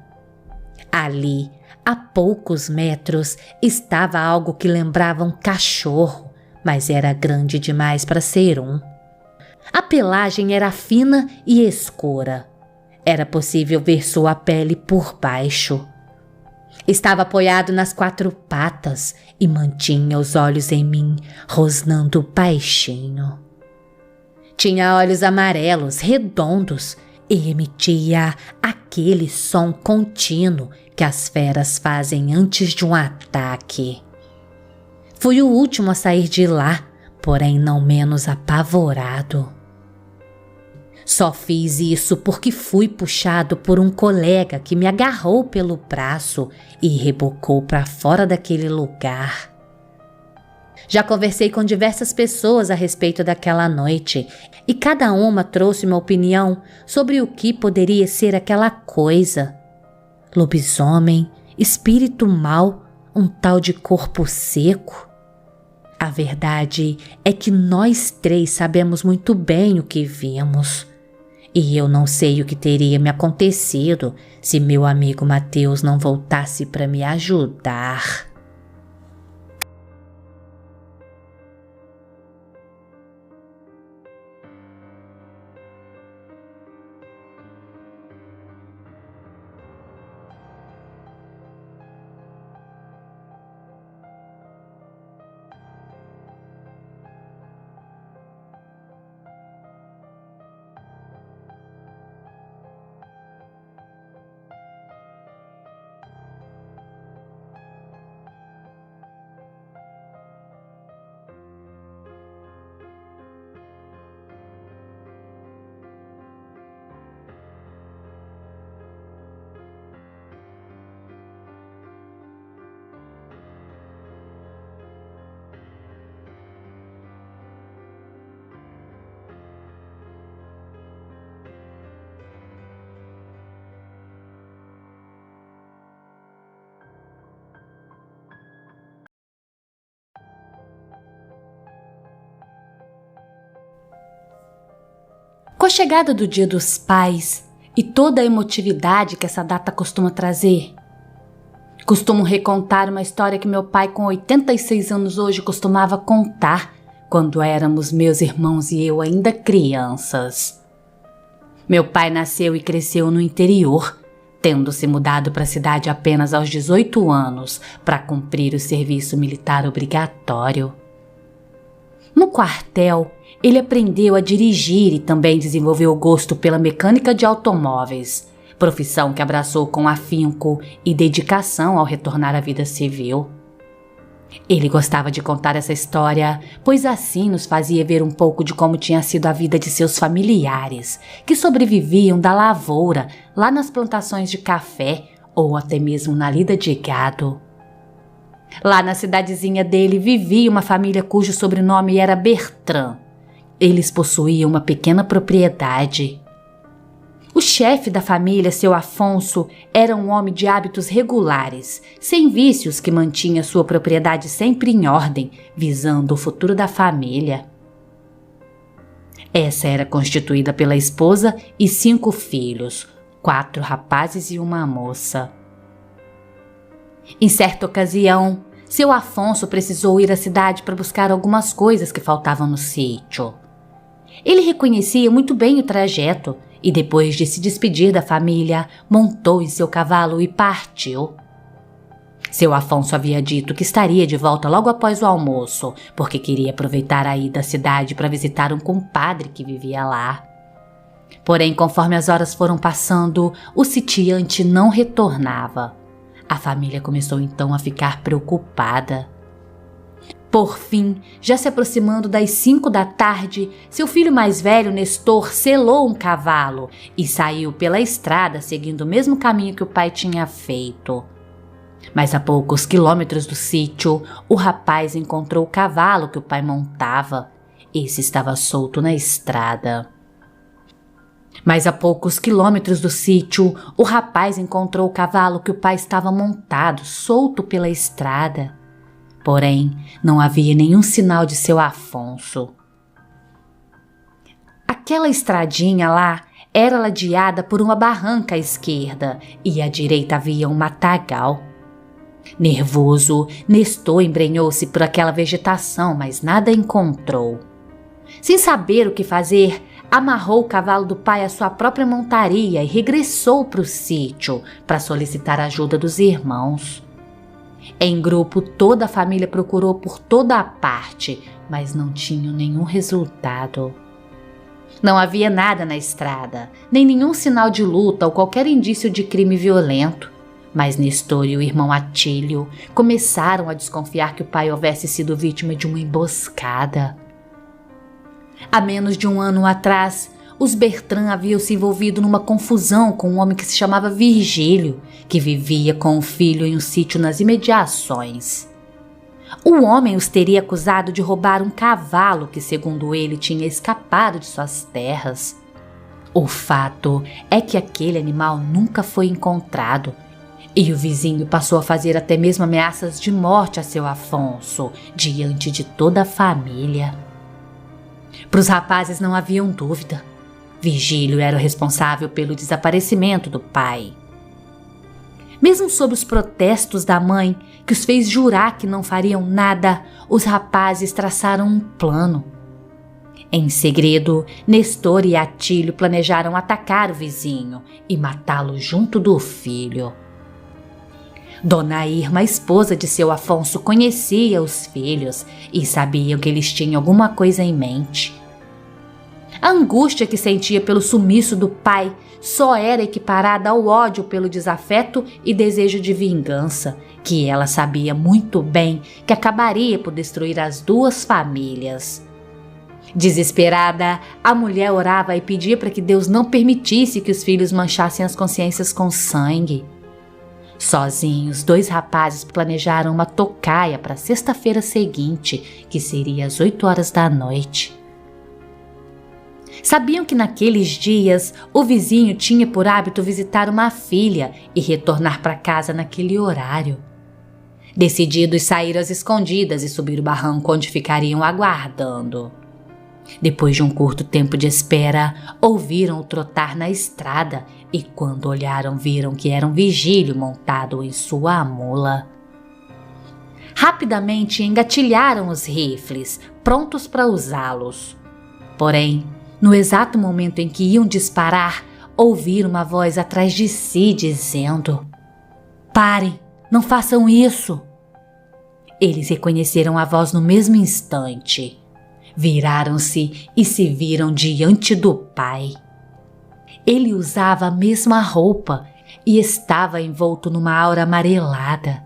Ali, a poucos metros, estava algo que lembrava um cachorro, mas era grande demais para ser um. A pelagem era fina e escura. Era possível ver sua pele por baixo. Estava apoiado nas 4 patas e mantinha os olhos em mim, rosnando baixinho. Tinha olhos amarelos, redondos, e emitia aquele som contínuo que as feras fazem antes de um ataque. Fui o último a sair de lá, porém não menos apavorado. Só fiz isso porque fui puxado por um colega que me agarrou pelo braço e rebocou para fora daquele lugar. Já conversei com diversas pessoas a respeito daquela noite e cada uma trouxe uma opinião sobre o que poderia ser aquela coisa. Lobisomem, espírito mau, um tal de corpo seco. A verdade é que nós 3 sabemos muito bem o que vimos. E eu não sei o que teria me acontecido se meu amigo Mateus não voltasse para me ajudar. Com a chegada do Dia dos Pais e toda a emotividade que essa data costuma trazer, costumo recontar uma história que meu pai, com 86 anos hoje, costumava contar quando éramos meus irmãos e eu ainda crianças. Meu pai nasceu e cresceu no interior, tendo se mudado para a cidade apenas aos 18 anos para cumprir o serviço militar obrigatório. No quartel, ele aprendeu a dirigir e também desenvolveu o gosto pela mecânica de automóveis, profissão que abraçou com afinco e dedicação ao retornar à vida civil. Ele gostava de contar essa história, pois assim nos fazia ver um pouco de como tinha sido a vida de seus familiares, que sobreviviam da lavoura lá nas plantações de café ou até mesmo na lida de gado. Lá na cidadezinha dele vivia uma família cujo sobrenome era Bertrand. Eles possuíam uma pequena propriedade. O chefe da família, seu Afonso, era um homem de hábitos regulares, sem vícios, que mantinha sua propriedade sempre em ordem, visando o futuro da família. Essa era constituída pela esposa e 5 filhos, 4 rapazes e uma moça. Em certa ocasião, seu Afonso precisou ir à cidade para buscar algumas coisas que faltavam no sítio. Ele reconhecia muito bem o trajeto e, depois de se despedir da família, montou em seu cavalo e partiu. Seu Afonso havia dito que estaria de volta logo após o almoço, porque queria aproveitar a ida à cidade para visitar um compadre que vivia lá. Porém, conforme as horas foram passando, o sitiante não retornava. A família começou então a ficar preocupada. Por fim, já se aproximando das 5 da tarde, seu filho mais velho, Nestor, selou um cavalo e saiu pela estrada seguindo o mesmo caminho que o pai tinha feito. Mas a poucos quilômetros do sítio, o rapaz encontrou o cavalo que o pai montava. Esse estava solto na estrada. Mas a poucos quilômetros do sítio, o rapaz encontrou o cavalo que o pai estava montado, solto pela estrada. Porém, não havia nenhum sinal de seu Afonso. Aquela estradinha lá era ladeada por uma barranca à esquerda e à direita havia um matagal. Nervoso, Nestor embrenhou-se por aquela vegetação, mas nada encontrou. Sem saber o que fazer, amarrou o cavalo do pai à sua própria montaria e regressou para o sítio para solicitar a ajuda dos irmãos. Em grupo, toda a família procurou por toda a parte, mas não tinham nenhum resultado. Não havia nada na estrada, nem nenhum sinal de luta ou qualquer indício de crime violento. Mas Nestor e o irmão Atílio começaram a desconfiar que o pai houvesse sido vítima de uma emboscada. Há menos de um ano atrás, os Bertrand haviam se envolvido numa confusão com um homem que se chamava Virgílio, que vivia com o filho em um sítio nas imediações. O homem os teria acusado de roubar um cavalo que, segundo ele, tinha escapado de suas terras. O fato é que aquele animal nunca foi encontrado, e o vizinho passou a fazer até mesmo ameaças de morte a seu Afonso, diante de toda a família. Para os rapazes não haviam dúvida. Virgílio era o responsável pelo desaparecimento do pai. Mesmo sob os protestos da mãe, que os fez jurar que não fariam nada, os rapazes traçaram um plano. Em segredo, Nestor e Atílio planejaram atacar o vizinho e matá-lo junto do filho. Dona Irma, a esposa de seu Afonso, conhecia os filhos e sabiam que eles tinham alguma coisa em mente. A angústia que sentia pelo sumiço do pai só era equiparada ao ódio pelo desafeto e desejo de vingança, que ela sabia muito bem que acabaria por destruir as duas famílias. Desesperada, a mulher orava e pedia para que Deus não permitisse que os filhos manchassem as consciências com sangue. Sozinhos, 2 rapazes planejaram uma tocaia para a sexta-feira seguinte, que seria às 8 horas da noite. Sabiam que naqueles dias o vizinho tinha por hábito visitar uma filha e retornar para casa naquele horário. Decididos, saíram às escondidas e subiram o barranco onde ficariam aguardando. Depois de um curto tempo de espera, ouviram-o trotar na estrada e quando olharam viram que era um Virgílio montado em sua mula. Rapidamente engatilharam os rifles, prontos para usá-los. Porém, no exato momento em que iam disparar, ouviram uma voz atrás de si dizendo: "Parem, não façam isso!" Eles reconheceram a voz no mesmo instante. Viraram-se e se viram diante do pai. Ele usava a mesma roupa e estava envolto numa aura amarelada.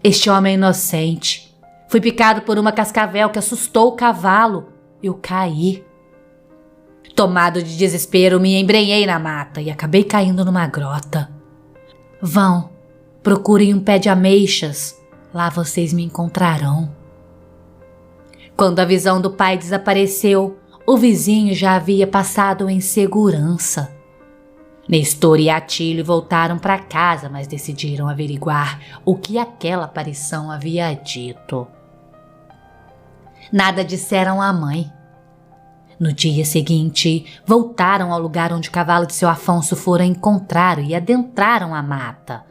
"Este homem é inocente. Fui picado por uma cascavel que assustou o cavalo. Eu caí. Tomado de desespero, me embrenhei na mata e acabei caindo numa grota. Vão, procurem um pé de ameixas. Lá vocês me encontrarão." Quando a visão do pai desapareceu, o vizinho já havia passado em segurança. Nestor e Atílio voltaram para casa, mas decidiram averiguar o que aquela aparição havia dito. Nada disseram à mãe. No dia seguinte, voltaram ao lugar onde o cavalo de seu Afonso fora encontrado e adentraram a mata,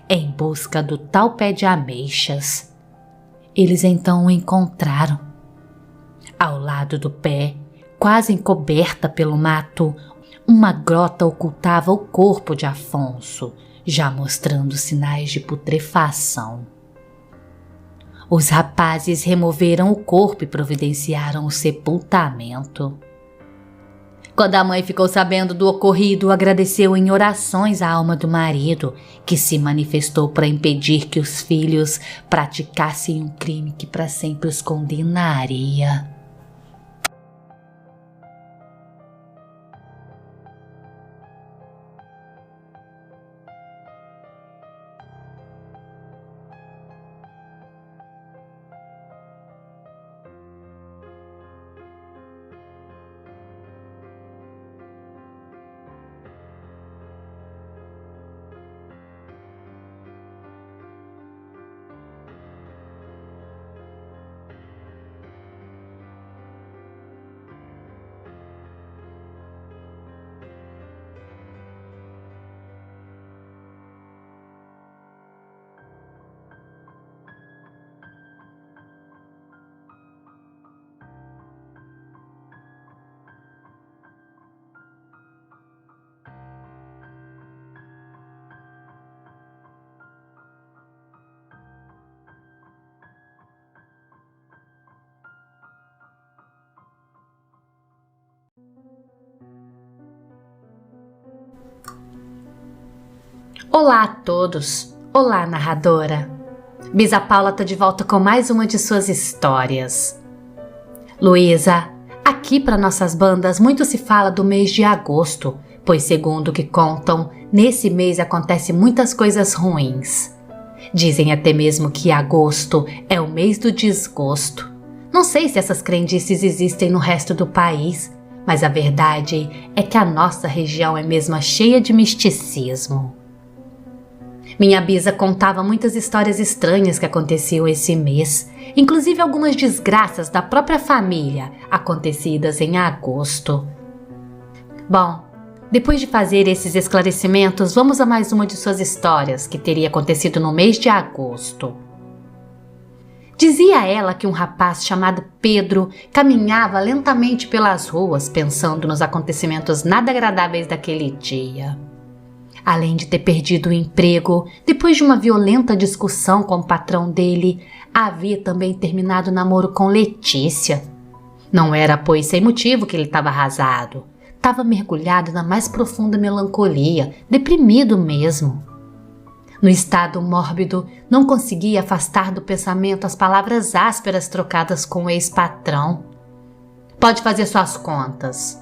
em busca do tal pé de ameixas. Eles então o encontraram. Ao lado do pé, quase encoberta pelo mato, uma grota ocultava o corpo de Afonso, já mostrando sinais de putrefação. Os rapazes removeram o corpo e providenciaram o sepultamento. Quando a mãe ficou sabendo do ocorrido, agradeceu em orações a alma do marido, que se manifestou para impedir que os filhos praticassem um crime que para sempre os condenaria. Olá a todos! Olá, narradora! Bisa Paula tá de volta com mais uma de suas histórias. Luísa, aqui para nossas bandas muito se fala do mês de agosto, pois segundo o que contam, nesse mês acontecem muitas coisas ruins. Dizem até mesmo que agosto é o mês do desgosto. Não sei se essas crendices existem no resto do país, mas a verdade é que a nossa região é mesmo cheia de misticismo. Minha bisa contava muitas histórias estranhas que aconteciam esse mês, inclusive algumas desgraças da própria família, acontecidas em agosto. Bom, depois de fazer esses esclarecimentos, vamos a mais uma de suas histórias que teria acontecido no mês de agosto. Dizia ela que um rapaz chamado Pedro caminhava lentamente pelas ruas pensando nos acontecimentos nada agradáveis daquele dia. Além de ter perdido o emprego, depois de uma violenta discussão com o patrão dele, havia também terminado o namoro com Letícia. Não era, pois, sem motivo que ele estava arrasado. Estava mergulhado na mais profunda melancolia, deprimido mesmo. No estado mórbido, não conseguia afastar do pensamento as palavras ásperas trocadas com o ex-patrão. Pode fazer suas contas.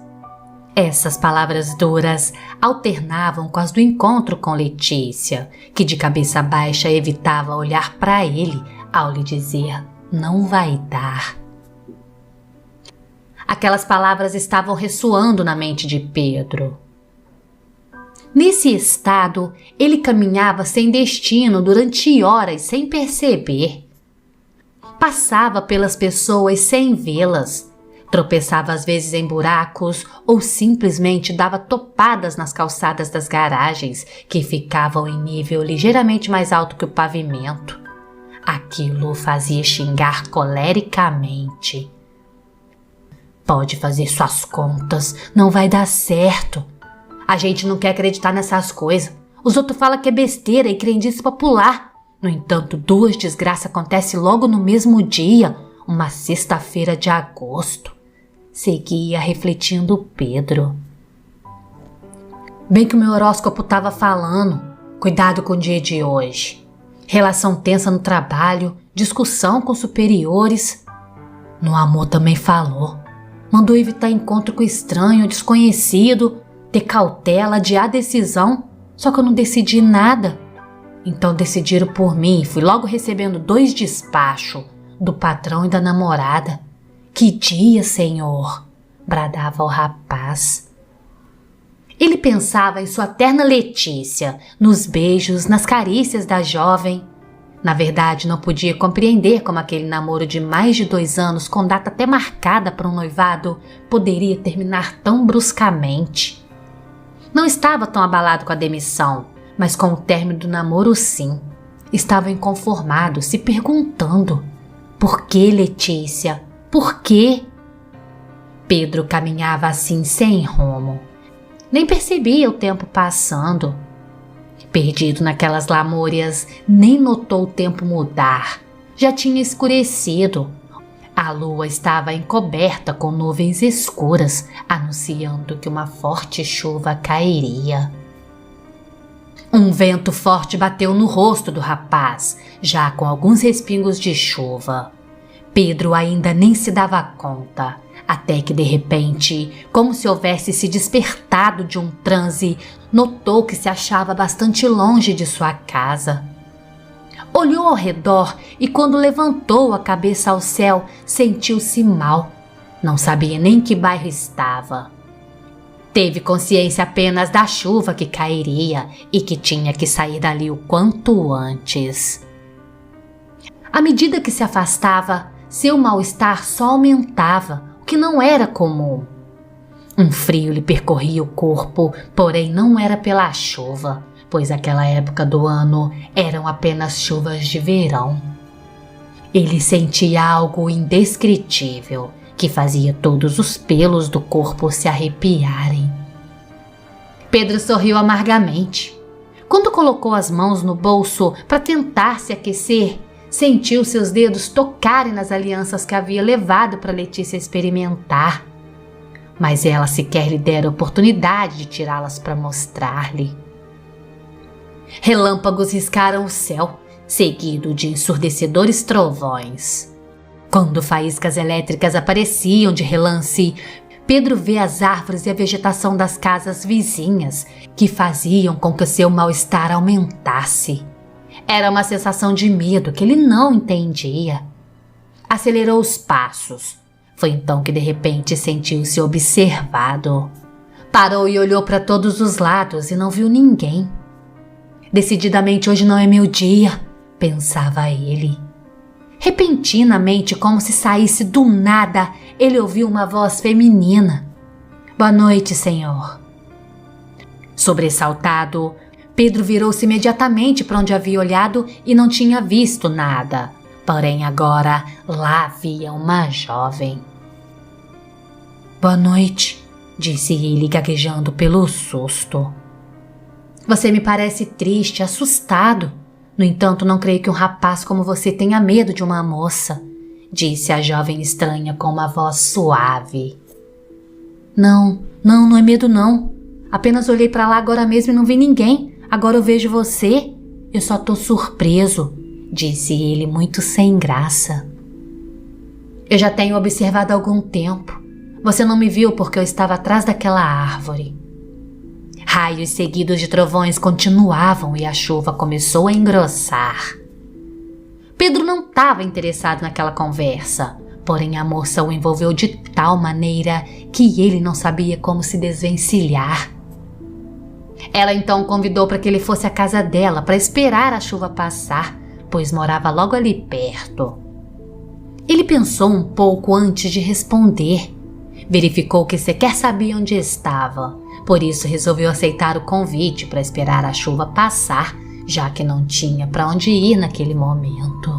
Essas palavras duras alternavam com as do encontro com Letícia, que de cabeça baixa evitava olhar para ele ao lhe dizer "não vai dar". Aquelas palavras estavam ressoando na mente de Pedro. Nesse estado, ele caminhava sem destino durante horas sem perceber. Passava pelas pessoas sem vê-las. Tropeçava às vezes em buracos ou simplesmente dava topadas nas calçadas das garagens, que ficavam em nível ligeiramente mais alto que o pavimento. Aquilo o fazia xingar colericamente. Pode fazer suas contas, não vai dar certo. A gente não quer acreditar nessas coisas. Os outros falam que é besteira e crendice popular. No entanto, duas desgraças acontecem logo no mesmo dia, uma sexta-feira de agosto. Seguia refletindo Pedro. Bem que o meu horóscopo estava falando. Cuidado com o dia de hoje. Relação tensa no trabalho, discussão com superiores. No amor também falou. Mandou evitar encontro com estranho, desconhecido, ter cautela, adiar a decisão. Só que eu não decidi nada. Então decidiram por mim e fui logo recebendo 2 despachos, do patrão e da namorada. Que dia, senhor! Bradava o rapaz. Ele pensava em sua terna Letícia, nos beijos, nas carícias da jovem. Na verdade, não podia compreender como aquele namoro de mais de 2 anos, com data até marcada para um noivado, poderia terminar tão bruscamente. Não estava tão abalado com a demissão, mas com o término do namoro sim. Estava inconformado, se perguntando: por que, Letícia? Por quê? Pedro caminhava assim sem rumo. Nem percebia o tempo passando. Perdido naquelas lamúrias, nem notou o tempo mudar. Já tinha escurecido. A lua estava encoberta com nuvens escuras, anunciando que uma forte chuva cairia. Um vento forte bateu no rosto do rapaz, já com alguns respingos de chuva. Pedro ainda nem se dava conta, até que de repente, como se houvesse se despertado de um transe, notou que se achava bastante longe de sua casa. Olhou ao redor e quando levantou a cabeça ao céu, sentiu-se mal. Não sabia nem em que bairro estava. Teve consciência apenas da chuva que cairia e que tinha que sair dali o quanto antes. À medida que se afastava, seu mal-estar só aumentava, o que não era comum. Um frio lhe percorria o corpo, porém não era pela chuva, pois aquela época do ano eram apenas chuvas de verão. Ele sentia algo indescritível, que fazia todos os pelos do corpo se arrepiarem. Pedro sorriu amargamente. Quando colocou as mãos no bolso para tentar se aquecer, sentiu seus dedos tocarem nas alianças que havia levado para Letícia experimentar. Mas ela sequer lhe dera oportunidade de tirá-las para mostrar-lhe. Relâmpagos riscaram o céu, seguido de ensurdecedores trovões. Quando faíscas elétricas apareciam de relance, Pedro vê as árvores e a vegetação das casas vizinhas, que faziam com que seu mal-estar aumentasse. Era uma sensação de medo que ele não entendia. Acelerou os passos. Foi então que de repente sentiu-se observado. Parou e olhou para todos os lados e não viu ninguém. Decididamente hoje não é meu dia, pensava ele. Repentinamente, como se saísse do nada, ele ouviu uma voz feminina. Boa noite, senhor. Sobressaltado, Pedro virou-se imediatamente para onde havia olhado e não tinha visto nada. Porém agora lá havia uma jovem. Boa noite, disse ele gaguejando pelo susto. Você me parece triste, assustado. No entanto, não creio que um rapaz como você tenha medo de uma moça, disse a jovem estranha com uma voz suave. Não é medo não. Apenas olhei para lá agora mesmo e não vi ninguém. Agora eu vejo você. Eu só tô surpreso, disse ele muito sem graça. Eu já tenho observado há algum tempo. Você não me viu porque eu estava atrás daquela árvore. Raios seguidos de trovões continuavam e a chuva começou a engrossar. Pedro não estava interessado naquela conversa, porém a moça o envolveu de tal maneira que ele não sabia como se desvencilhar. Ela então o convidou para que ele fosse à casa dela para esperar a chuva passar, pois morava logo ali perto. Ele pensou um pouco antes de responder. Verificou que sequer sabia onde estava, por isso resolveu aceitar o convite para esperar a chuva passar, já que não tinha para onde ir naquele momento.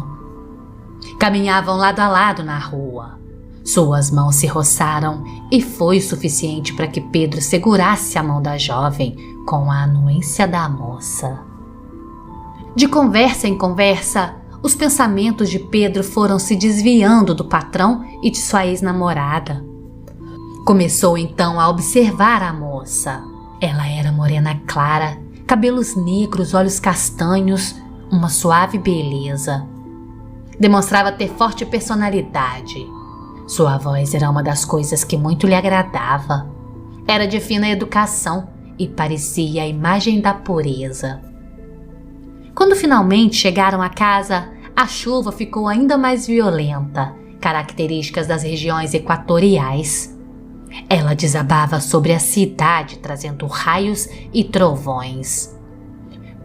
Caminhavam lado a lado na rua. Suas mãos se roçaram e foi o suficiente para que Pedro segurasse a mão da jovem com a anuência da moça. De conversa em conversa, os pensamentos de Pedro foram se desviando do patrão e de sua ex-namorada. Começou então a observar a moça. Ela era morena clara, cabelos negros, olhos castanhos, uma suave beleza. Demonstrava ter forte personalidade. Sua voz era uma das coisas que muito lhe agradava. Era de fina educação e parecia a imagem da pureza. Quando finalmente chegaram à casa, a chuva ficou ainda mais violenta, características das regiões equatoriais. Ela desabava sobre a cidade, trazendo raios e trovões.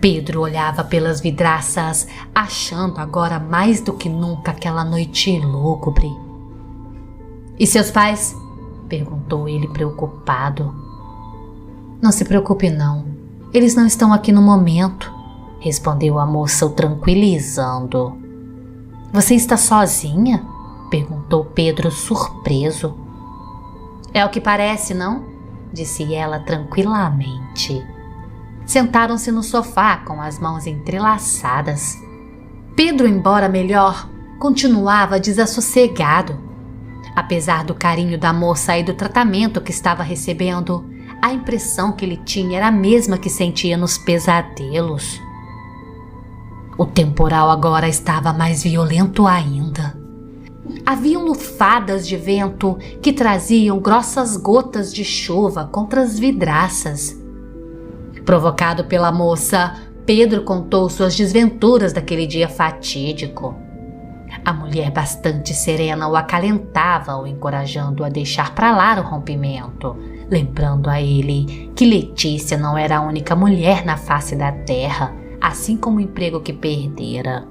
Pedro olhava pelas vidraças, achando agora mais do que nunca aquela noite lúgubre. E seus pais? Perguntou ele preocupado. Não se preocupe não, eles não estão aqui no momento, respondeu a moça o tranquilizando. Você está sozinha? Perguntou Pedro surpreso. É o que parece, não? Disse ela tranquilamente. Sentaram-se no sofá com as mãos entrelaçadas. Pedro, embora melhor, continuava desassossegado. Apesar do carinho da moça e do tratamento que estava recebendo, a impressão que ele tinha era a mesma que sentia nos pesadelos. O temporal agora estava mais violento ainda. Haviam lufadas de vento que traziam grossas gotas de chuva contra as vidraças. Provocado pela moça, Pedro contou suas desventuras daquele dia fatídico. A mulher, bastante serena, o acalentava, o encorajando a deixar para lá o rompimento, lembrando a ele que Letícia não era a única mulher na face da terra, assim como o emprego que perdera.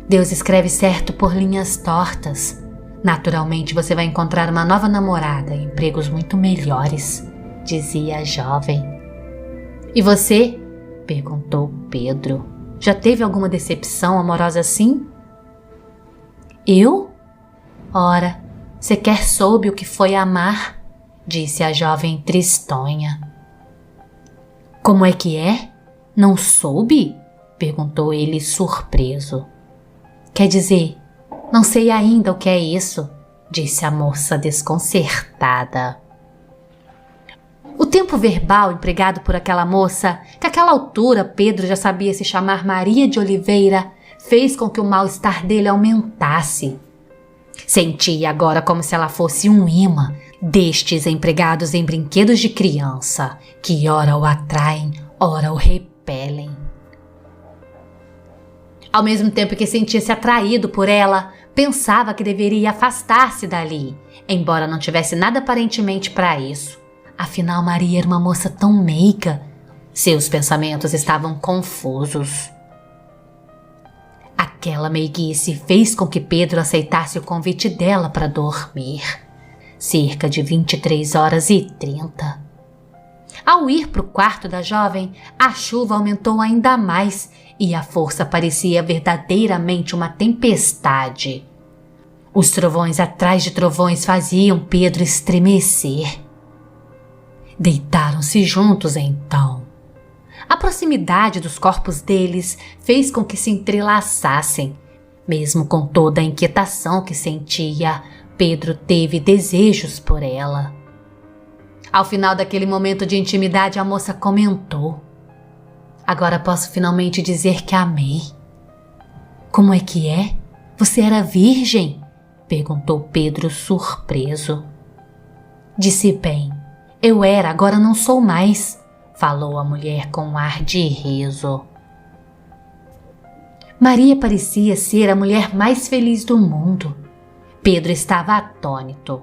Deus escreve certo por linhas tortas. Naturalmente você vai encontrar uma nova namorada e empregos muito melhores, dizia a jovem. E você? Perguntou Pedro. Já teve alguma decepção amorosa assim? Eu? Ora, sequer soube o que foi amar, disse a jovem tristonha. Como é que é? Não soube? Perguntou ele surpreso. Quer dizer, não sei ainda o que é isso, disse a moça desconcertada. O tempo verbal empregado por aquela moça, que àquela altura Pedro já sabia se chamar Maria de Oliveira, fez com que o mal-estar dele aumentasse. Sentia agora como se ela fosse um imã destes empregados em brinquedos de criança, que ora o atraem, ora o repelem. Ao mesmo tempo que sentia-se atraído por ela, pensava que deveria afastar-se dali, embora não tivesse nada aparentemente para isso. Afinal, Maria era uma moça tão meiga. Seus pensamentos estavam confusos. Aquela meiguice fez com que Pedro aceitasse o convite dela para dormir. Cerca de 23h30. Ao ir para o quarto da jovem, a chuva aumentou ainda mais e a força parecia verdadeiramente uma tempestade. Os trovões atrás de trovões faziam Pedro estremecer. Deitaram-se juntos então. A proximidade dos corpos deles fez com que se entrelaçassem. Mesmo com toda a inquietação que sentia, Pedro teve desejos por ela. Ao final daquele momento de intimidade, a moça comentou: agora posso finalmente dizer que amei. Como é que é? Você era virgem? Perguntou Pedro surpreso. Disse bem. Eu era, agora não sou mais, falou a mulher com um ar de riso. Maria parecia ser a mulher mais feliz do mundo. Pedro estava atônito.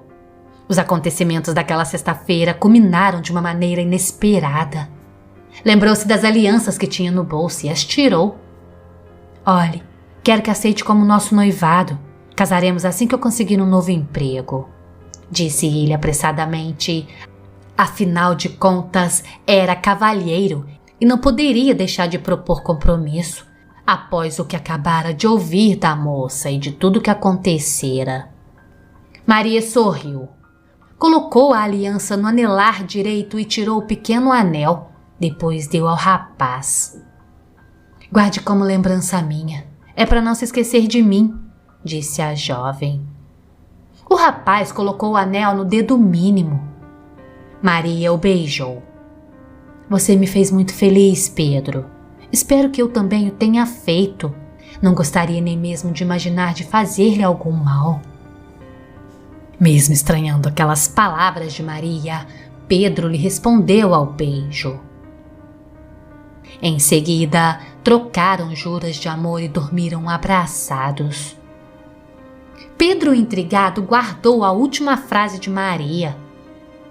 Os acontecimentos daquela sexta-feira culminaram de uma maneira inesperada. Lembrou-se das alianças que tinha no bolso e as tirou. Olhe, quero que aceite como nosso noivado. Casaremos assim que eu conseguir um novo emprego, disse ele apressadamente. Afinal de contas, era cavalheiro e não poderia deixar de propor compromisso após o que acabara de ouvir da moça e de tudo o que acontecera. Maria sorriu. Colocou a aliança no anelar direito e tirou o pequeno anel. Depois deu ao rapaz. Guarde como lembrança minha. É para não se esquecer de mim, disse a jovem. O rapaz colocou o anel no dedo mínimo. Maria o beijou. Você me fez muito feliz, Pedro. Espero que eu também o tenha feito. Não gostaria nem mesmo de imaginar de fazer-lhe algum mal. Mesmo estranhando aquelas palavras de Maria, Pedro lhe respondeu ao beijo. Em seguida, trocaram juras de amor e dormiram abraçados. Pedro, intrigado, guardou a última frase de Maria.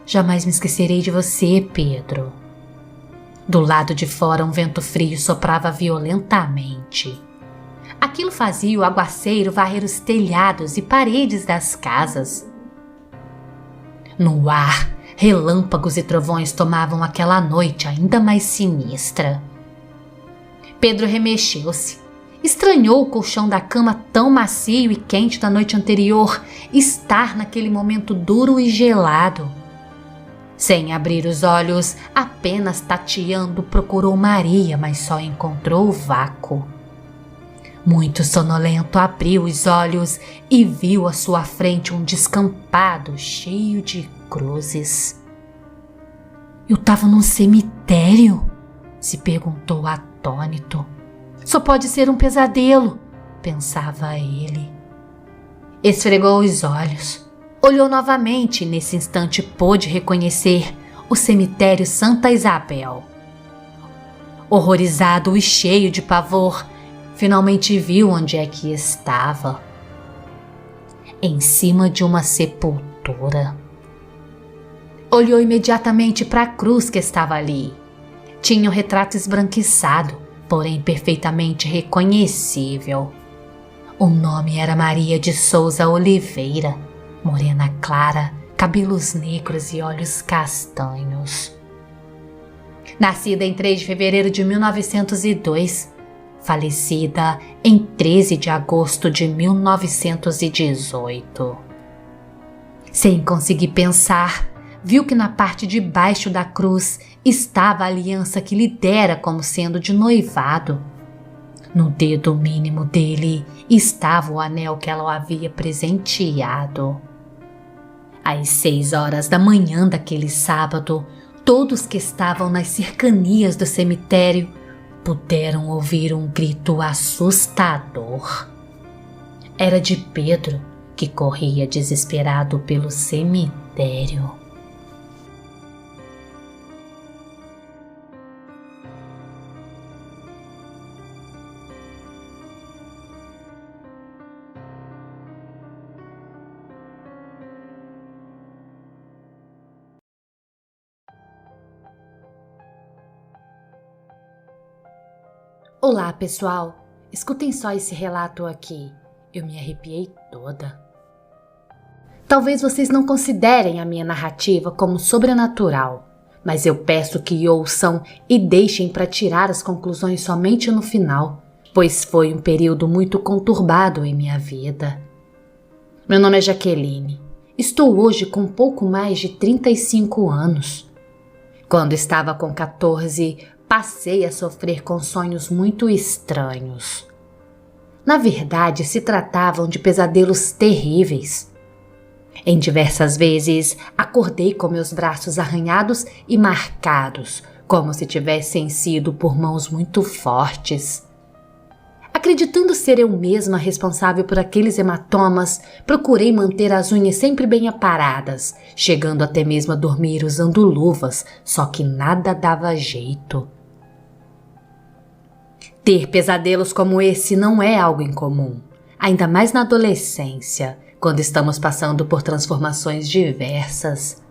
Jamais me esquecerei de você, Pedro. Do lado de fora, um vento frio soprava violentamente. Aquilo fazia o aguaceiro varrer os telhados e paredes das casas. No ar, relâmpagos e trovões tomavam aquela noite ainda mais sinistra. Pedro remexeu-se. Estranhou o colchão da cama tão macio e quente da noite anterior estar naquele momento duro e gelado. Sem abrir os olhos, apenas tateando, procurou Maria, mas só encontrou o vácuo. Muito sonolento, abriu os olhos e viu à sua frente um descampado cheio de cruzes. Eu estava num cemitério? Se perguntou atônito. Só pode ser um pesadelo, pensava ele. Esfregou os olhos. Olhou novamente e nesse instante pôde reconhecer o cemitério Santa Isabel. Horrorizado e cheio de pavor, finalmente viu onde é que estava. Em cima de uma sepultura. Olhou imediatamente para a cruz que estava ali. Tinha um retrato esbranquiçado, porém perfeitamente reconhecível. O nome era Maria de Souza Oliveira, morena clara, cabelos negros e olhos castanhos. Nascida em 3 de fevereiro de 1902, falecida em 13 de agosto de 1918. Sem conseguir pensar, viu que na parte de baixo da cruz estava a aliança que lhe dera como sendo de noivado. No dedo mínimo dele estava o anel que ela o havia presenteado. Às 6 horas da manhã daquele sábado, todos que estavam nas cercanias do cemitério puderam ouvir um grito assustador. Era de Pedro, que corria desesperado pelo cemitério. Olá, pessoal! Escutem só esse relato aqui. Eu me arrepiei toda. Talvez vocês não considerem a minha narrativa como sobrenatural, mas eu peço que ouçam e deixem para tirar as conclusões somente no final, pois foi um período muito conturbado em minha vida. Meu nome é Jaqueline. Estou hoje com pouco mais de 35 anos. Quando estava com 14, passei a sofrer com sonhos muito estranhos. Na verdade, se tratavam de pesadelos terríveis. Em diversas vezes, acordei com meus braços arranhados e marcados, como se tivessem sido por mãos muito fortes. Acreditando ser eu mesma responsável por aqueles hematomas, procurei manter as unhas sempre bem aparadas, chegando até mesmo a dormir usando luvas, só que nada dava jeito. Ter pesadelos como esse não é algo incomum, ainda mais na adolescência, quando estamos passando por transformações diversas.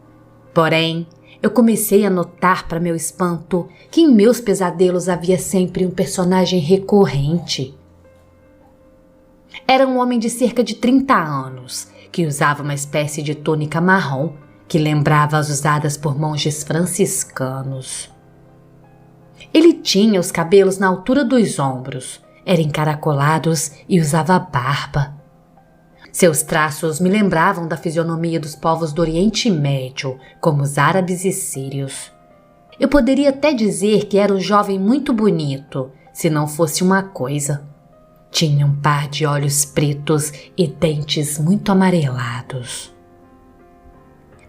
Porém, eu comecei a notar, para meu espanto, que em meus pesadelos havia sempre um personagem recorrente. Era um homem de cerca de 30 anos, que usava uma espécie de túnica marrom, que lembrava as usadas por monges franciscanos. Ele tinha os cabelos na altura dos ombros, eram encaracolados e usava barba. Seus traços me lembravam da fisionomia dos povos do Oriente Médio, como os árabes e sírios. Eu poderia até dizer que era um jovem muito bonito, se não fosse uma coisa. Tinha um par de olhos pretos e dentes muito amarelados.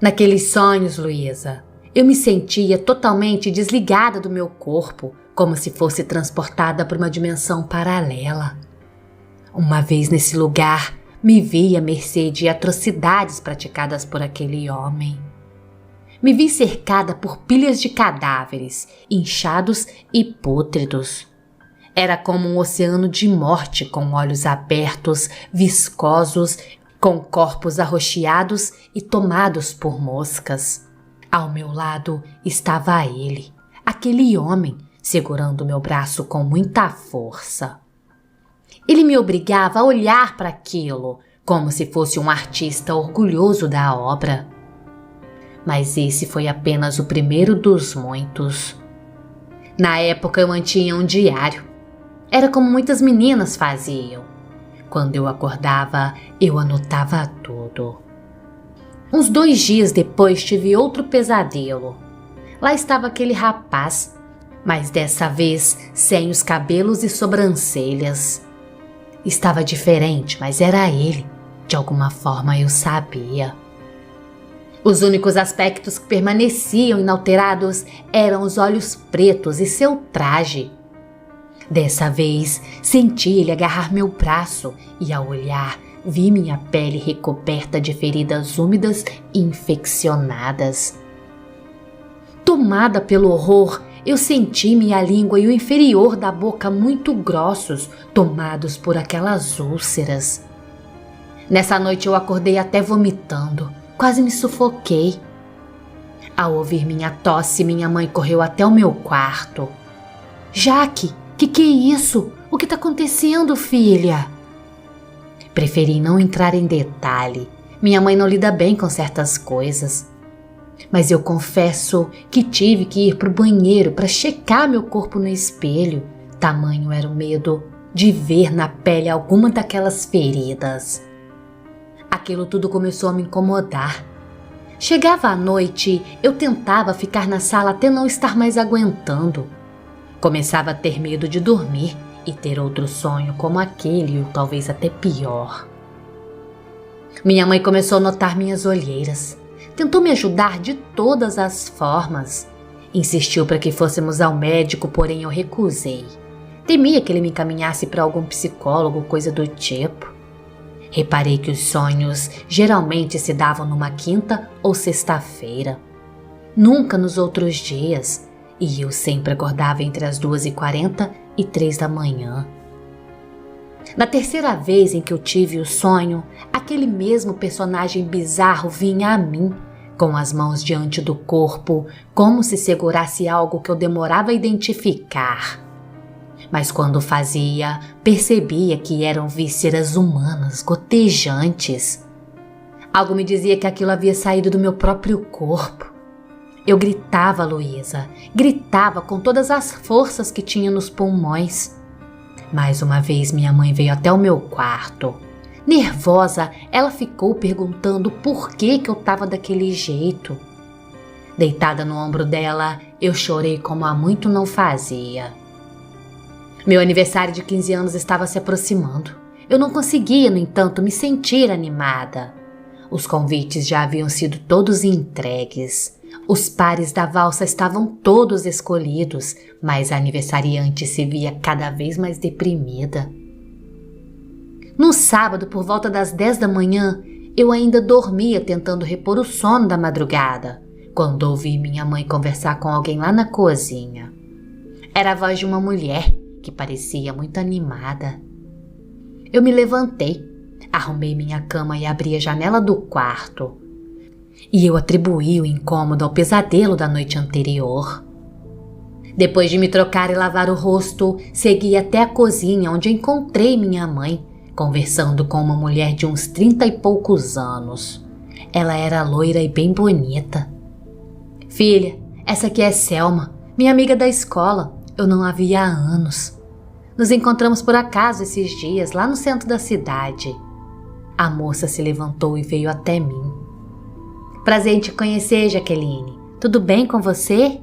Naqueles sonhos, Luísa, eu me sentia totalmente desligada do meu corpo, como se fosse transportada para uma dimensão paralela. Uma vez nesse lugar, me vi à mercê de atrocidades praticadas por aquele homem. Me vi cercada por pilhas de cadáveres, inchados e pútridos. Era como um oceano de morte, com olhos abertos, viscosos, com corpos arroxeados e tomados por moscas. Ao meu lado estava ele, aquele homem, segurando meu braço com muita força. Ele me obrigava a olhar para aquilo, como se fosse um artista orgulhoso da obra. Mas esse foi apenas o primeiro dos muitos. Na época eu mantinha um diário. Era como muitas meninas faziam. Quando eu acordava, eu anotava tudo. Uns 2 dias depois tive outro pesadelo. Lá estava aquele rapaz, mas dessa vez sem os cabelos e sobrancelhas. Estava diferente, mas era ele. De alguma forma eu sabia. Os únicos aspectos que permaneciam inalterados eram os olhos pretos e seu traje. Dessa vez, senti ele agarrar meu braço e, ao olhar, vi minha pele recoberta de feridas úmidas e infeccionadas. Tomada pelo horror, eu senti minha língua e o inferior da boca muito grossos, tomados por aquelas úlceras. Nessa noite eu acordei até vomitando, quase me sufoquei. Ao ouvir minha tosse, minha mãe correu até o meu quarto. Jaque, que é isso? O que está acontecendo, filha? Preferi não entrar em detalhe. Minha mãe não lida bem com certas coisas. Mas eu confesso que tive que ir para o banheiro para checar meu corpo no espelho. Tamanho era o medo de ver na pele alguma daquelas feridas. Aquilo tudo começou a me incomodar. Chegava à noite, eu tentava ficar na sala até não estar mais aguentando. Começava a ter medo de dormir e ter outro sonho como aquele ou talvez até pior. Minha mãe começou a notar minhas olheiras. Tentou me ajudar de todas as formas. Insistiu para que fôssemos ao médico, porém eu recusei. Temia que ele me encaminhasse para algum psicólogo, coisa do tipo. Reparei que os sonhos geralmente se davam numa quinta ou sexta-feira. Nunca nos outros dias. E eu sempre acordava entre as 2h40 e 3 da manhã. Na terceira vez em que eu tive o sonho, aquele mesmo personagem bizarro vinha a mim, com as mãos diante do corpo, como se segurasse algo que eu demorava a identificar. Mas quando fazia, percebia que eram vísceras humanas, gotejantes. Algo me dizia que aquilo havia saído do meu próprio corpo. Eu gritava, Luísa, gritava com todas as forças que tinha nos pulmões. Mais uma vez minha mãe veio até o meu quarto. Nervosa, ela ficou perguntando por que eu estava daquele jeito. Deitada no ombro dela, eu chorei como há muito não fazia. Meu aniversário de 15 anos estava se aproximando. Eu não conseguia, no entanto, me sentir animada. Os convites já haviam sido todos entregues. Os pares da valsa estavam todos escolhidos, mas a aniversariante se via cada vez mais deprimida. No sábado, por volta das 10 da manhã, eu ainda dormia tentando repor o sono da madrugada, quando ouvi minha mãe conversar com alguém lá na cozinha. Era a voz de uma mulher que parecia muito animada. Eu me levantei, arrumei minha cama e abri a janela do quarto. E eu atribuí o incômodo ao pesadelo da noite anterior. Depois de me trocar e lavar o rosto, segui até a cozinha, onde encontrei minha mãe, conversando com uma mulher de uns 30 e poucos anos. Ela era loira e bem bonita. Filha, essa aqui é Selma, minha amiga da escola. Eu não a via há anos. Nos encontramos por acaso esses dias, lá no centro da cidade. A moça se levantou e veio até mim. Prazer em te conhecer, Jaqueline. Tudo bem com você?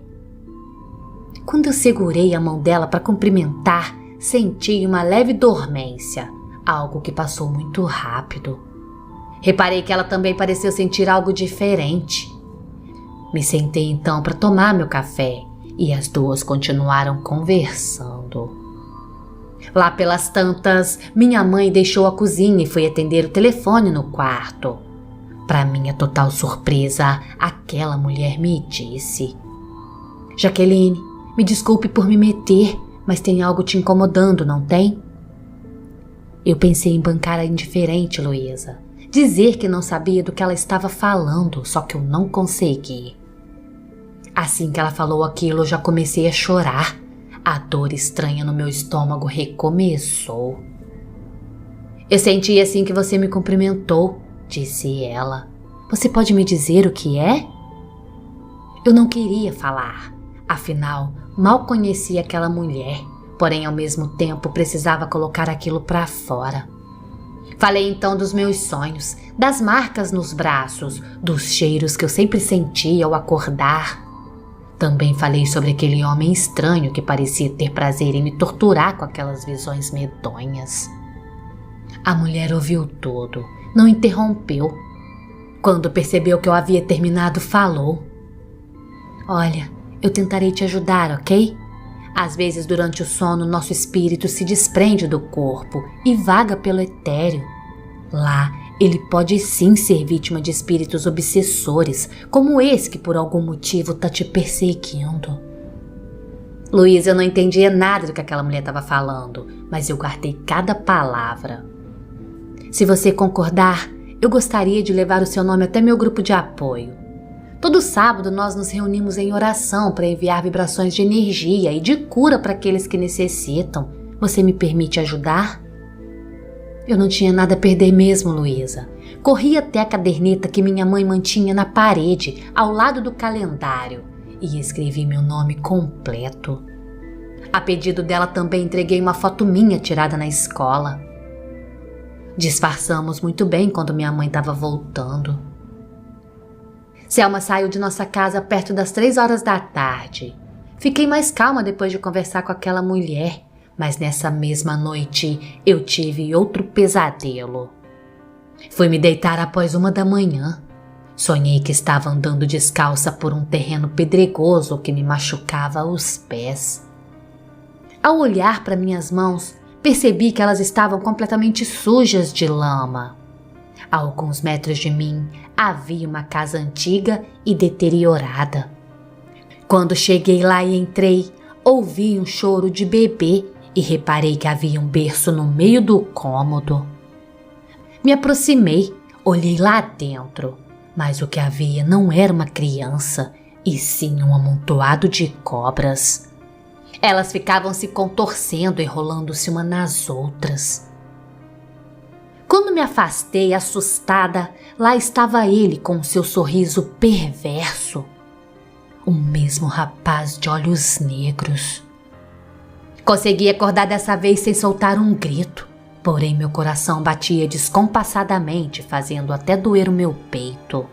Quando eu segurei a mão dela para cumprimentar, senti uma leve dormência, algo que passou muito rápido. Reparei que ela também pareceu sentir algo diferente. Me sentei então para tomar meu café e as duas continuaram conversando. Lá pelas tantas, minha mãe deixou a cozinha e foi atender o telefone no quarto. Para minha total surpresa, aquela mulher me disse: Jaqueline, me desculpe por me meter, mas tem algo te incomodando, não tem? Eu pensei em bancar a indiferente, Luísa. Dizer que não sabia do que ela estava falando, só que eu não consegui. Assim que ela falou aquilo, eu já comecei a chorar. A dor estranha no meu estômago recomeçou. Eu senti assim que você me cumprimentou, disse ela. Você pode me dizer o que é? Eu não queria falar. Afinal, mal conhecia aquela mulher, porém ao mesmo tempo precisava colocar aquilo para fora. Falei então dos meus sonhos, das marcas nos braços, dos cheiros que eu sempre sentia ao acordar. Também falei sobre aquele homem estranho que parecia ter prazer em me torturar com aquelas visões medonhas. A mulher ouviu tudo, não interrompeu. Quando percebeu que eu havia terminado, falou: Olha, eu tentarei te ajudar, ok? Às vezes, durante o sono, nosso espírito se desprende do corpo e vaga pelo etéreo. Lá, ele pode sim ser vítima de espíritos obsessores, como esse que por algum motivo tá te perseguindo. Luísa, eu não entendia nada do que aquela mulher estava falando, mas eu guardei cada palavra. Se você concordar, eu gostaria de levar o seu nome até meu grupo de apoio. Todo sábado nós nos reunimos em oração para enviar vibrações de energia e de cura para aqueles que necessitam. Você me permite ajudar? Eu não tinha nada a perder mesmo, Luísa. Corri até a caderneta que minha mãe mantinha na parede, ao lado do calendário, e escrevi meu nome completo. A pedido dela também entreguei uma foto minha tirada na escola. Disfarçamos muito bem quando minha mãe estava voltando. Selma saiu de nossa casa perto das 3 horas da tarde. Fiquei mais calma depois de conversar com aquela mulher, mas nessa mesma noite eu tive outro pesadelo. Fui me deitar após 1 da manhã. Sonhei que estava andando descalça por um terreno pedregoso que me machucava os pés. Ao olhar para minhas mãos, percebi que elas estavam completamente sujas de lama. A alguns metros de mim havia uma casa antiga e deteriorada. Quando cheguei lá e entrei, ouvi um choro de bebê e reparei que havia um berço no meio do cômodo. Me aproximei, olhei lá dentro, mas o que havia não era uma criança, e sim um amontoado de cobras. Elas ficavam se contorcendo, enrolando-se uma nas outras. Quando me afastei, assustada, lá estava ele com seu sorriso perverso. O mesmo rapaz de olhos negros. Consegui acordar dessa vez sem soltar um grito, porém meu coração batia descompassadamente, fazendo até doer o meu peito.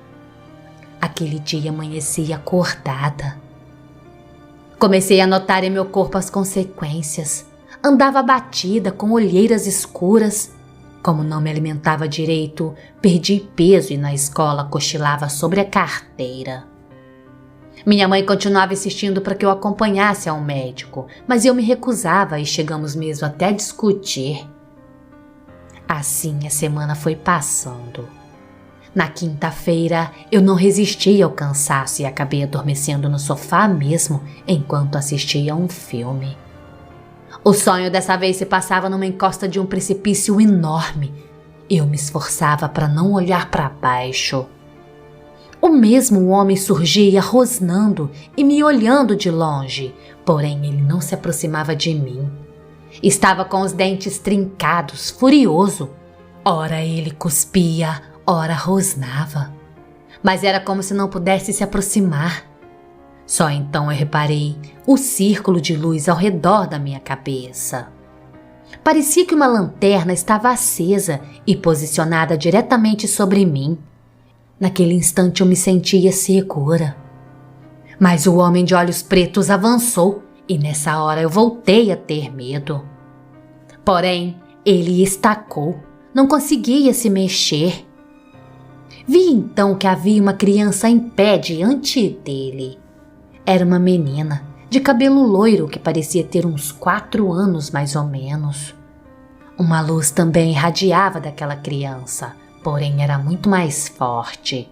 Aquele dia amanheci acordada. Comecei a notar em meu corpo as consequências. Andava abatida, com olheiras escuras. Como não me alimentava direito, perdi peso e na escola cochilava sobre a carteira. Minha mãe continuava insistindo para que eu acompanhasse ao médico, mas eu me recusava e chegamos mesmo até a discutir. Assim a semana foi passando. Na quinta-feira, eu não resisti ao cansaço e acabei adormecendo no sofá mesmo enquanto assistia a um filme. O sonho dessa vez se passava numa encosta de um precipício enorme. Eu me esforçava para não olhar para baixo. O mesmo homem surgia rosnando e me olhando de longe, porém ele não se aproximava de mim. Estava com os dentes trincados, furioso. Ora ele cuspia, ora rosnava. Mas era como se não pudesse se aproximar. Só então eu reparei o círculo de luz ao redor da minha cabeça. Parecia que uma lanterna estava acesa e posicionada diretamente sobre mim. Naquele instante eu me sentia segura. Mas o homem de olhos pretos avançou e nessa hora eu voltei a ter medo. Porém, ele estacou, não conseguia se mexer. Vi então que havia uma criança em pé diante dele. Era uma menina, de cabelo loiro que parecia ter uns 4 anos mais ou menos. Uma luz também irradiava daquela criança, porém era muito mais forte.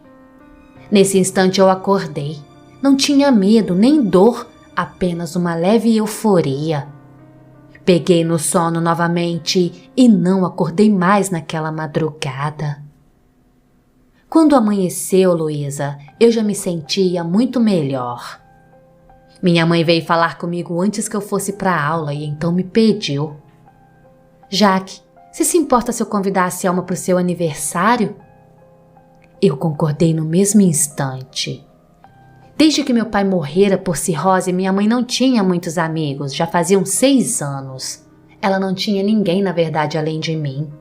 Nesse instante eu acordei. Não tinha medo nem dor, apenas uma leve euforia. Peguei no sono novamente e não acordei mais naquela madrugada. Quando amanheceu, Luísa, eu já me sentia muito melhor. Minha mãe veio falar comigo antes que eu fosse para a aula e então me pediu: Jaque, você se importa se eu convidasse a Selma para o seu aniversário? Eu concordei no mesmo instante. Desde que meu pai morrera por cirrose, minha mãe não tinha muitos amigos, já faziam 6 anos. Ela não tinha ninguém, na verdade, além de mim.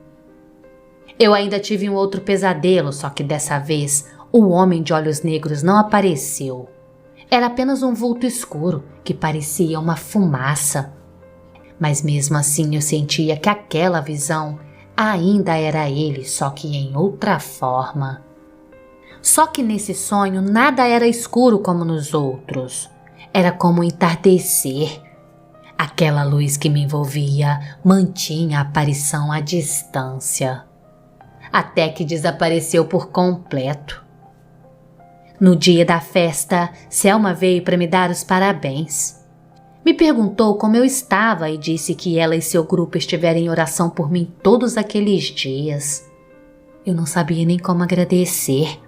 Eu ainda tive um outro pesadelo, só que dessa vez o homem de olhos negros não apareceu. Era apenas um vulto escuro que parecia uma fumaça. Mas mesmo assim eu sentia que aquela visão Ainda era ele, só que em outra forma. Só que nesse sonho nada era escuro como nos outros. Era como um entardecer. Aquela luz que me envolvia mantinha a aparição à distância, até que desapareceu por completo. No dia da festa, Selma veio para me dar os parabéns. Me perguntou como eu estava e disse que ela e seu grupo estiveram em oração por mim todos aqueles dias. Eu não sabia nem como agradecer.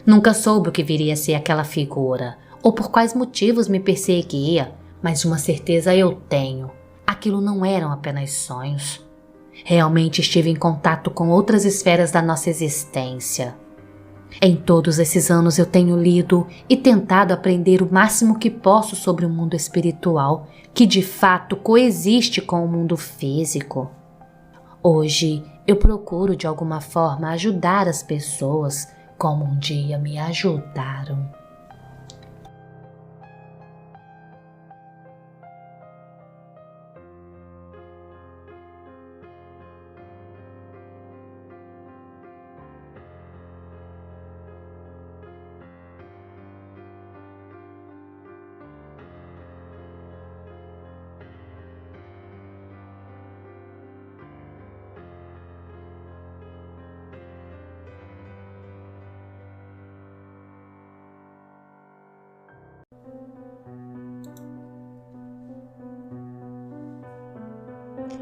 Nunca soube o que viria a ser aquela figura, ou por quais motivos me perseguia, mas de uma certeza eu tenho: aquilo não eram apenas sonhos. Realmente estive em contato com outras esferas da nossa existência. Em todos esses anos eu tenho lido e tentado aprender o máximo que posso sobre o mundo espiritual, que de fato coexiste com o mundo físico. Hoje eu procuro de alguma forma ajudar as pessoas como um dia me ajudaram.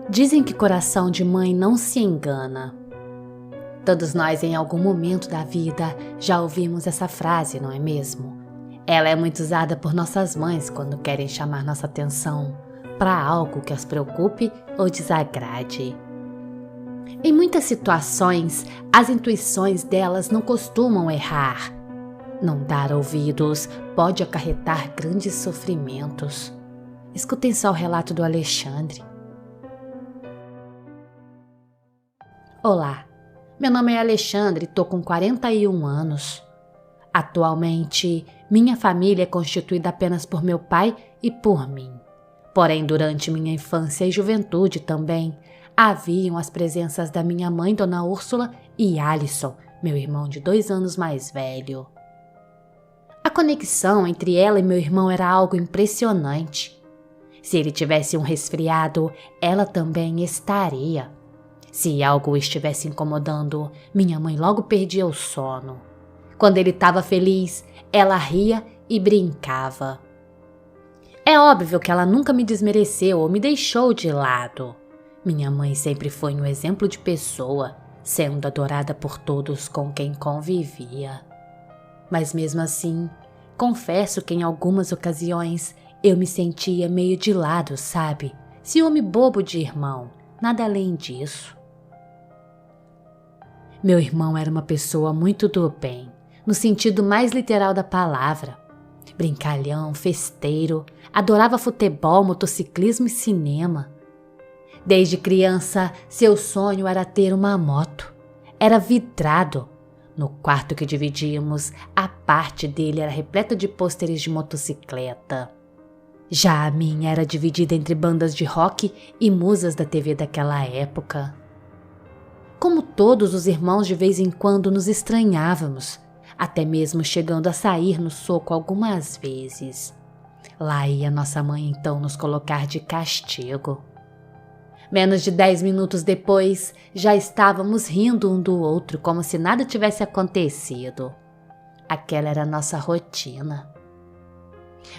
Dizem que coração de mãe não se engana. Todos nós em algum momento da vida já ouvimos essa frase, não é mesmo? Ela é muito usada por nossas mães quando querem chamar nossa atenção para algo que as preocupe ou desagrade. Em muitas situações, as intuições delas não costumam errar. Não dar ouvidos pode acarretar grandes sofrimentos. Escutem só o relato do Alexandre. Olá, meu nome é Alexandre e estou com 41 anos. Atualmente, minha família é constituída apenas por meu pai e por mim. Porém, durante minha infância e juventude também, haviam as presenças da minha mãe, Dona Úrsula, e Alisson, meu irmão de 2 anos mais velho. A conexão entre ela e meu irmão era algo impressionante. Se ele tivesse um resfriado, ela também estaria. Se algo o estivesse incomodando, minha mãe logo perdia o sono. Quando ele estava feliz, ela ria e brincava. É óbvio que ela nunca me desmereceu ou me deixou de lado. Minha mãe sempre foi um exemplo de pessoa, sendo adorada por todos com quem convivia. Mas mesmo assim, confesso que em algumas ocasiões eu me sentia meio de lado, sabe? Ciúme bobo de irmão, nada além disso. Meu irmão era uma pessoa muito do bem, no sentido mais literal da palavra. Brincalhão, festeiro, adorava futebol, motociclismo e cinema. Desde criança, seu sonho era ter uma moto. Era vidrado. No quarto que dividíamos, a parte dele era repleta de pôsteres de motocicleta. Já a minha era dividida entre bandas de rock e musas da TV daquela época. Como todos os irmãos, de vez em quando nos estranhávamos, até mesmo chegando a sair no soco algumas vezes. Lá ia nossa mãe então nos colocar de castigo. Menos de 10 minutos depois, já estávamos rindo um do outro como se nada tivesse acontecido. Aquela era a nossa rotina.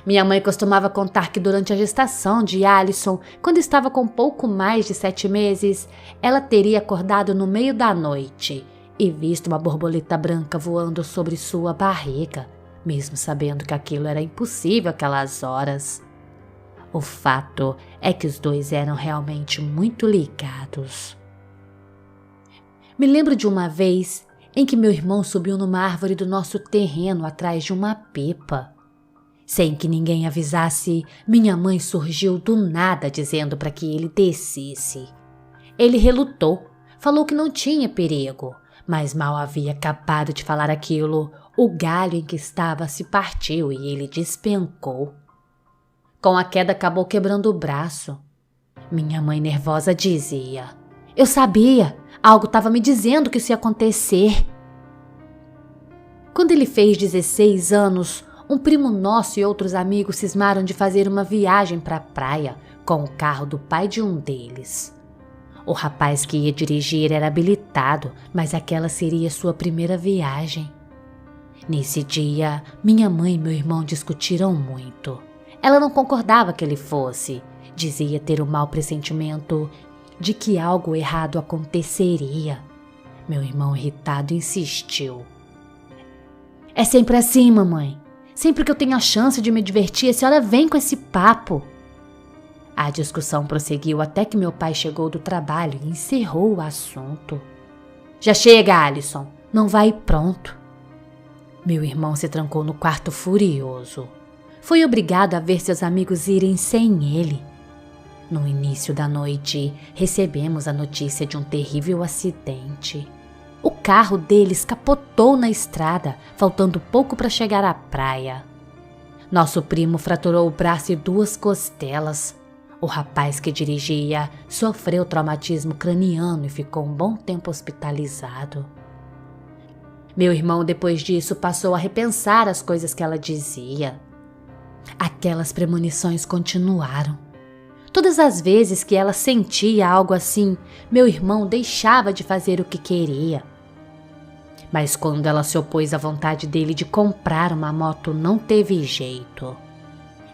Minha mãe costumava contar que durante a gestação de Alisson, quando estava com pouco mais de 7 meses, ela teria acordado no meio da noite e visto uma borboleta branca voando sobre sua barriga, mesmo sabendo que aquilo era impossível aquelas horas. O fato é que os dois eram realmente muito ligados. Me lembro de uma vez em que meu irmão subiu numa árvore do nosso terreno atrás de uma pipa. Sem que ninguém avisasse, minha mãe surgiu do nada dizendo para que ele descesse. Ele relutou, falou que não tinha perigo, mas mal havia acabado de falar aquilo, o galho em que estava se partiu e ele despencou. Com a queda acabou quebrando o braço. Minha mãe nervosa dizia: Eu sabia, algo estava me dizendo que isso ia acontecer. Quando ele fez 16 anos, um primo nosso e outros amigos cismaram de fazer uma viagem para a praia com o carro do pai de um deles. O rapaz que ia dirigir era habilitado, mas aquela seria sua primeira viagem. Nesse dia, minha mãe e meu irmão discutiram muito. Ela não concordava que ele fosse. Dizia ter o mau pressentimento de que algo errado aconteceria. Meu irmão irritado insistiu. É sempre assim, mamãe. Sempre que eu tenho a chance de me divertir, a senhora vem com esse papo. A discussão prosseguiu até que meu pai chegou do trabalho e encerrou o assunto. Já chega, Alisson. Não vai pronto. Meu irmão se trancou no quarto furioso. Foi obrigado a ver seus amigos irem sem ele. No início da noite, recebemos a notícia de um terrível acidente. O carro deles capotou na estrada, faltando pouco para chegar à praia. Nosso primo fraturou o braço e 2 costelas. O rapaz que dirigia sofreu traumatismo craniano e ficou um bom tempo hospitalizado. Meu irmão, depois disso, passou a repensar as coisas que ela dizia. Aquelas premonições continuaram. Todas as vezes que ela sentia algo assim, meu irmão deixava de fazer o que queria. Mas quando ela se opôs à vontade dele de comprar uma moto, não teve jeito.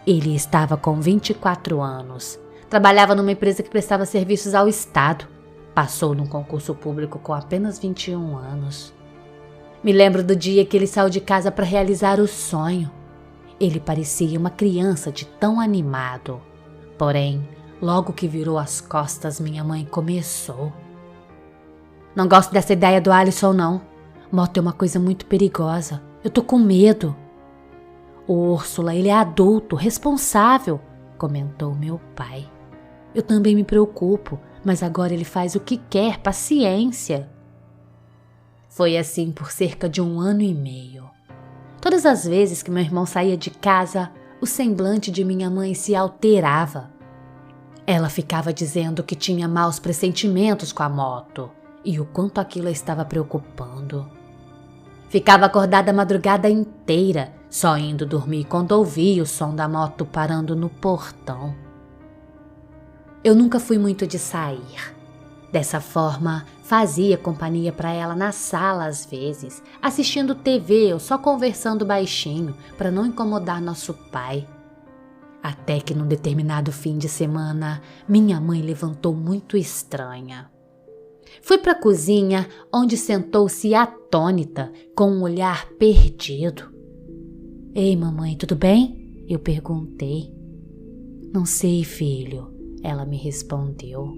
Ele estava com 24 anos, trabalhava numa empresa que prestava serviços ao Estado, passou num concurso público com apenas 21 anos. Me lembro do dia que ele saiu de casa para realizar o sonho. Ele parecia uma criança de tão animado. Porém, logo que virou as costas, minha mãe começou. Não gosto dessa ideia do Alisson, não. Moto é uma coisa muito perigosa. Eu tô com medo. Úrsula, ele é adulto, responsável, comentou meu pai. Eu também me preocupo, mas agora ele faz o que quer, paciência. Foi assim por cerca de 1 ano e meio. Todas as vezes que meu irmão saía de casa, o semblante de minha mãe se alterava. Ela ficava dizendo que tinha maus pressentimentos com a moto e o quanto aquilo a estava preocupando. Ficava acordada a madrugada inteira, só indo dormir quando ouvia o som da moto parando no portão. Eu nunca fui muito de sair. Dessa forma, fazia companhia para ela na sala às vezes, assistindo TV ou só conversando baixinho para não incomodar nosso pai. Até que num determinado fim de semana, minha mãe levantou muito estranha. Fui para a cozinha, onde sentou-se atônita, com um olhar perdido. Ei, mamãe, tudo bem? Eu perguntei. Não sei, filho, ela me respondeu.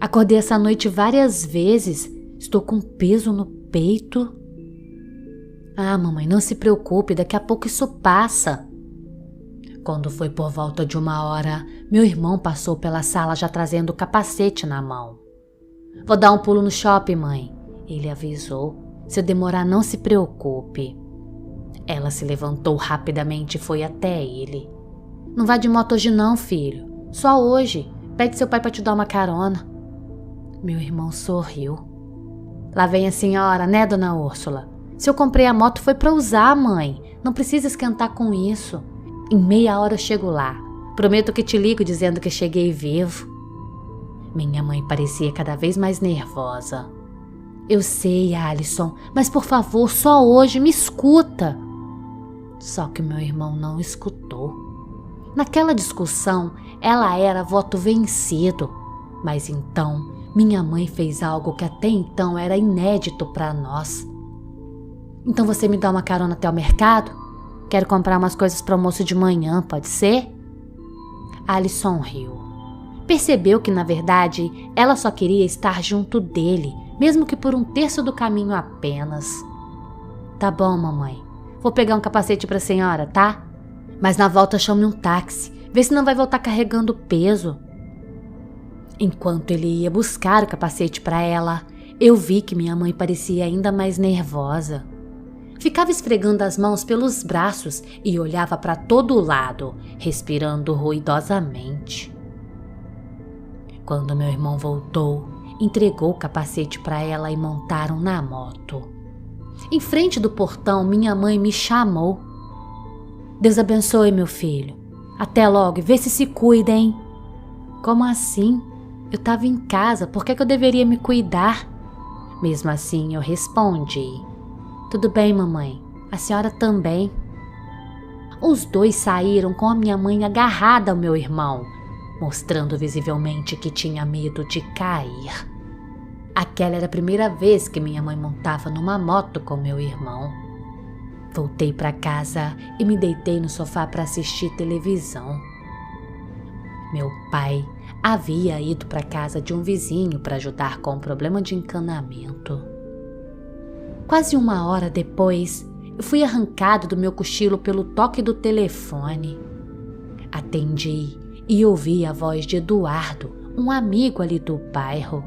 Acordei essa noite várias vezes, estou com peso no peito. Ah, mamãe, não se preocupe, daqui a pouco isso passa. Quando foi por volta de 1h, meu irmão passou pela sala já trazendo o capacete na mão. Vou dar um pulo no shopping, mãe, ele avisou. Se eu demorar, não se preocupe. Ela se levantou rapidamente e foi até ele. Não vá de moto hoje não, filho. Só hoje. Pede seu pai para te dar uma carona. Meu irmão sorriu. Lá vem a senhora, né, dona Úrsula? Se eu comprei a moto foi para usar, mãe. Não precisa esquentar com isso. Em meia hora eu chego lá. Prometo que te ligo dizendo que cheguei vivo. Minha mãe parecia cada vez mais nervosa. Eu sei, Alisson, mas por favor, só hoje, me escuta. Só que meu irmão não escutou. Naquela discussão, ela era voto vencido. Mas então, minha mãe fez algo que até então era inédito para nós. Então você me dá uma carona até o mercado? Quero comprar umas coisas para o almoço de manhã, pode ser? Alisson riu. Percebeu que, na verdade, ela só queria estar junto dele, mesmo que por 1/3 do caminho apenas. Tá bom, mamãe. Vou pegar um capacete para a senhora, tá? Mas na volta chame um táxi. Vê se não vai voltar carregando peso. Enquanto ele ia buscar o capacete para ela, eu vi que minha mãe parecia ainda mais nervosa. Ficava esfregando as mãos pelos braços e olhava para todo lado, respirando ruidosamente. Quando meu irmão voltou, entregou o capacete para ela e montaram na moto. Em frente do portão, minha mãe me chamou. Deus abençoe, meu filho. Até logo e vê se cuida, hein? Como assim? Eu estava em casa, por que eu deveria me cuidar? Mesmo assim, eu respondi. Tudo bem, mamãe. A senhora também. Os dois saíram com a minha mãe agarrada ao meu irmão, mostrando visivelmente que tinha medo de cair. Aquela era a primeira vez que minha mãe montava numa moto com meu irmão. Voltei para casa e me deitei no sofá para assistir televisão. Meu pai havia ido para casa de um vizinho para ajudar com um problema de encanamento. Quase 1 hora depois, eu fui arrancado do meu cochilo pelo toque do telefone. Atendi e ouvi a voz de Eduardo, um amigo ali do bairro.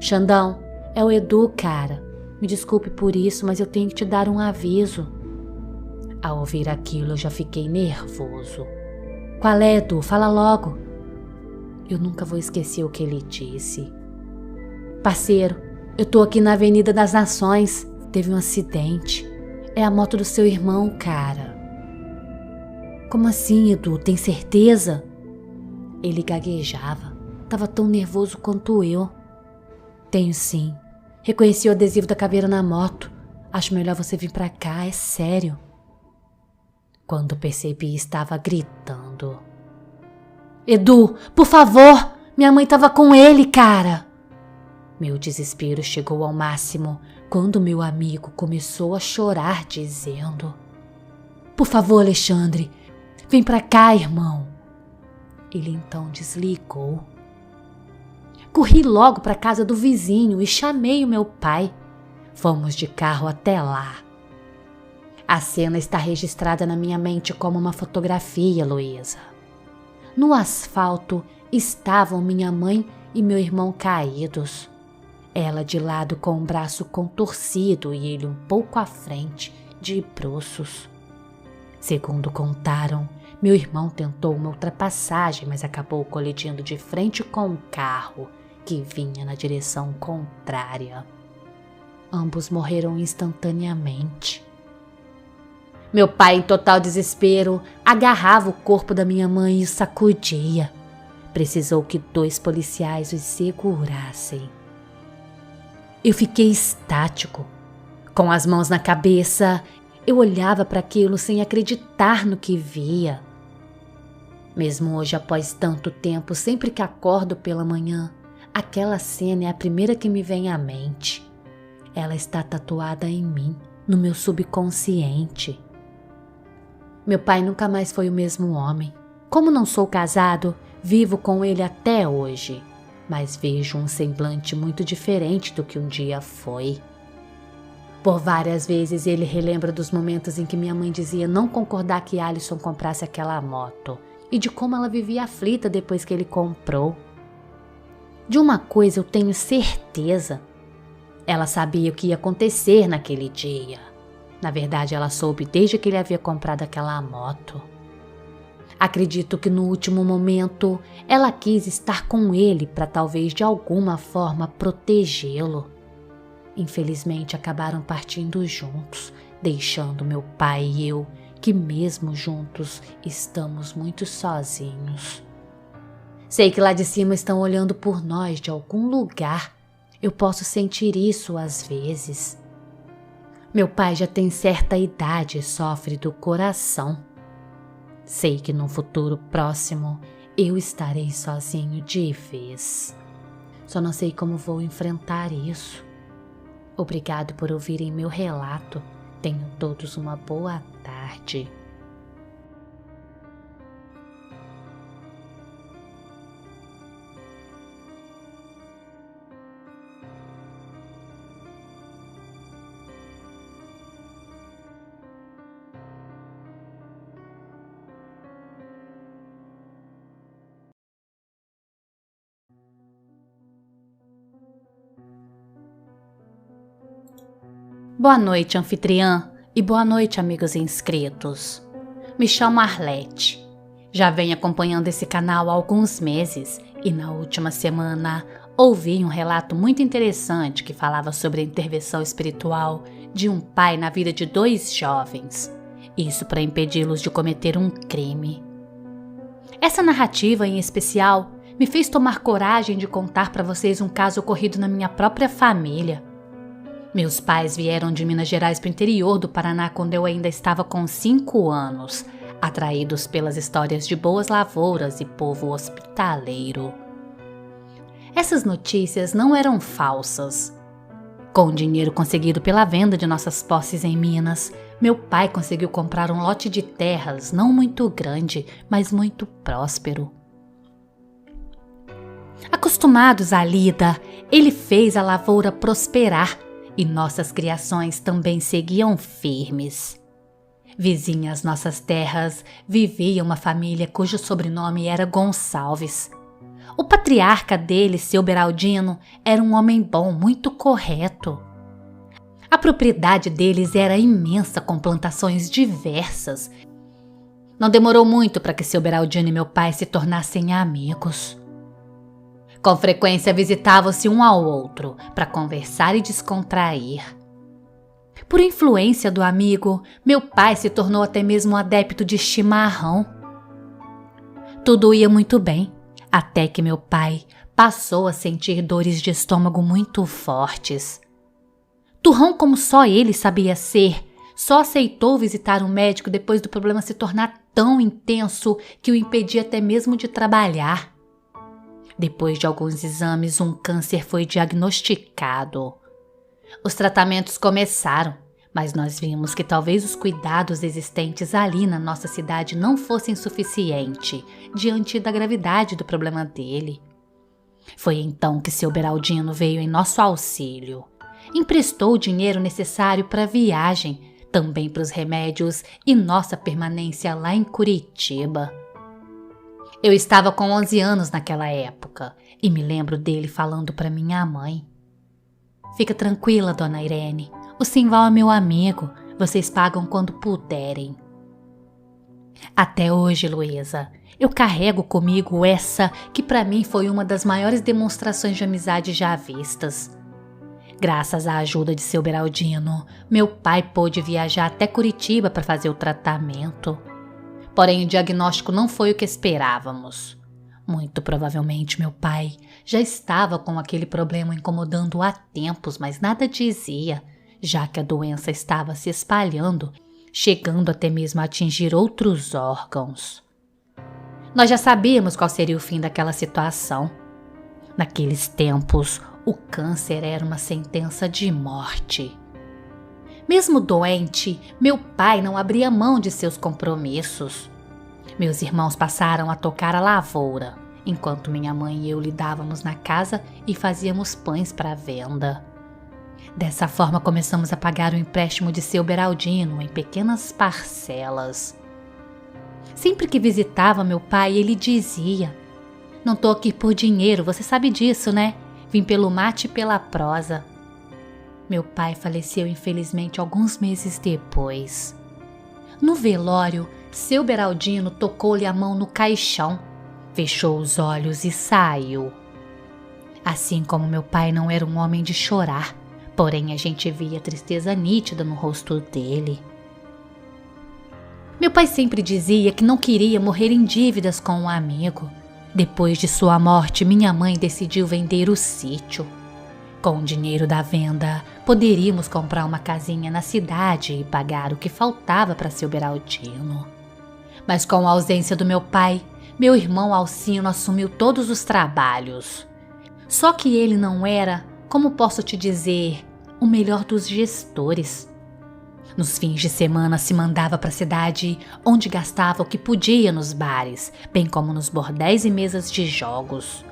Xandão, é o Edu, cara. Me desculpe por isso, mas eu tenho que te dar um aviso. Ao ouvir aquilo, eu já fiquei nervoso. Qual é, Edu? Fala logo. Eu nunca vou esquecer o que ele disse. Parceiro, eu tô aqui na Avenida das Nações. Teve um acidente. É a moto do seu irmão, cara. Como assim, Edu? Tem certeza? Ele gaguejava. Tava tão nervoso quanto eu. Tenho sim. Reconheci o adesivo da caveira na moto. Acho melhor você vir pra cá, é sério. Quando percebi, estava gritando. Edu, por favor! Minha mãe tava com ele, cara! Meu desespero chegou ao máximo quando meu amigo começou a chorar, dizendo: Por favor, Alexandre, vem pra cá, irmão. Ele então desligou. Corri logo para a casa do vizinho e chamei o meu pai. Fomos de carro até lá. A cena está registrada na minha mente como uma fotografia, Luísa. No asfalto estavam minha mãe e meu irmão caídos. Ela de lado com o braço contorcido e ele um pouco à frente, de bruços. Segundo contaram, meu irmão tentou uma ultrapassagem, mas acabou colidindo de frente com um carro que vinha na direção contrária. Ambos morreram instantaneamente. Meu pai, em total desespero, agarrava o corpo da minha mãe e o sacudia. Precisou que 2 policiais os segurassem. Eu fiquei estático. Com as mãos na cabeça, eu olhava para aquilo sem acreditar no que via. Mesmo hoje, após tanto tempo, sempre que acordo pela manhã, aquela cena é a primeira que me vem à mente. Ela está tatuada em mim, no meu subconsciente. Meu pai nunca mais foi o mesmo homem. Como não sou casado, vivo com ele até hoje, mas vejo um semblante muito diferente do que um dia foi. Por várias vezes ele relembra dos momentos em que minha mãe dizia não concordar que Alisson comprasse aquela moto e de como ela vivia aflita depois que ele comprou. De uma coisa eu tenho certeza. Ela sabia o que ia acontecer naquele dia. Na verdade, ela soube desde que ele havia comprado aquela moto. Acredito que no último momento ela quis estar com ele para talvez de alguma forma protegê-lo. Infelizmente acabaram partindo juntos, deixando meu pai e eu, que mesmo juntos estamos muito sozinhos. Sei que lá de cima estão olhando por nós de algum lugar. Eu posso sentir isso às vezes. Meu pai já tem certa idade e sofre do coração. Sei que no futuro próximo eu estarei sozinho de vez. Só não sei como vou enfrentar isso. Obrigado por ouvirem meu relato. Tenham todos uma boa tarde. Boa noite, anfitriã, e boa noite, amigos inscritos. Me chamo Arlete. Já venho acompanhando esse canal há alguns meses e na última semana ouvi um relato muito interessante que falava sobre a intervenção espiritual de um pai na vida de 2 jovens, isso para impedi-los de cometer um crime. Essa narrativa, em especial, me fez tomar coragem de contar para vocês um caso ocorrido na minha própria família. Meus pais vieram de Minas Gerais para o interior do Paraná quando eu ainda estava com 5 anos, atraídos pelas histórias de boas lavouras e povo hospitaleiro. Essas notícias não eram falsas. Com o dinheiro conseguido pela venda de nossas posses em Minas, meu pai conseguiu comprar um lote de terras não muito grande, mas muito próspero. Acostumados à lida, ele fez a lavoura prosperar e nossas criações também seguiam firmes. Vizinha às nossas terras vivia uma família cujo sobrenome era Gonçalves. O patriarca dele, seu Beraldino, era um homem bom, muito correto. A propriedade deles era imensa, com plantações diversas. Não demorou muito para que seu Beraldino e meu pai se tornassem amigos. Com frequência visitavam-se um ao outro para conversar e descontrair. Por influência do amigo, meu pai se tornou até mesmo adepto de chimarrão. Tudo ia muito bem, até que meu pai passou a sentir dores de estômago muito fortes. Turrão, como só ele sabia ser, só aceitou visitar um médico depois do problema se tornar tão intenso que o impedia até mesmo de trabalhar. Depois de alguns exames, um câncer foi diagnosticado. Os tratamentos começaram, mas nós vimos que talvez os cuidados existentes ali na nossa cidade não fossem suficientes diante da gravidade do problema dele. Foi então que seu Beraldino veio em nosso auxílio. Emprestou o dinheiro necessário para a viagem, também para os remédios e nossa permanência lá em Curitiba. Eu estava com 11 anos naquela época e me lembro dele falando para minha mãe: "Fica tranquila, dona Irene, o Simval é meu amigo, vocês pagam quando puderem." Até hoje, Luísa, eu carrego comigo essa que para mim foi uma das maiores demonstrações de amizade já vistas. Graças à ajuda de seu Beraldino, meu pai pôde viajar até Curitiba para fazer o tratamento. Porém, o diagnóstico não foi o que esperávamos. Muito provavelmente meu pai já estava com aquele problema incomodando há tempos, mas nada dizia, já que a doença estava se espalhando, chegando até mesmo a atingir outros órgãos. Nós já sabíamos qual seria o fim daquela situação. Naqueles tempos, o câncer era uma sentença de morte. Mesmo doente, meu pai não abria mão de seus compromissos. Meus irmãos passaram a tocar a lavoura, enquanto minha mãe e eu lidávamos na casa e fazíamos pães para venda. Dessa forma começamos a pagar o empréstimo de seu Beraldino em pequenas parcelas. Sempre que visitava meu pai, ele dizia: "Não tô aqui por dinheiro, você sabe disso, né? Vim pelo mate e pela prosa." Meu pai faleceu infelizmente alguns meses depois. No velório, seu Beraldino tocou-lhe a mão no caixão, fechou os olhos e saiu. Assim como meu pai não era um homem de chorar, porém a gente via tristeza nítida no rosto dele. Meu pai sempre dizia que não queria morrer em dívidas com um amigo. Depois de sua morte, minha mãe decidiu vender o sítio. Com o dinheiro da venda, poderíamos comprar uma casinha na cidade e pagar o que faltava para seu Beraldino. Mas com a ausência do meu pai, meu irmão Alcino assumiu todos os trabalhos. Só que ele não era, como posso te dizer, o melhor dos gestores. Nos fins de semana se mandava para a cidade, onde gastava o que podia nos bares, bem como nos bordéis e mesas de jogos.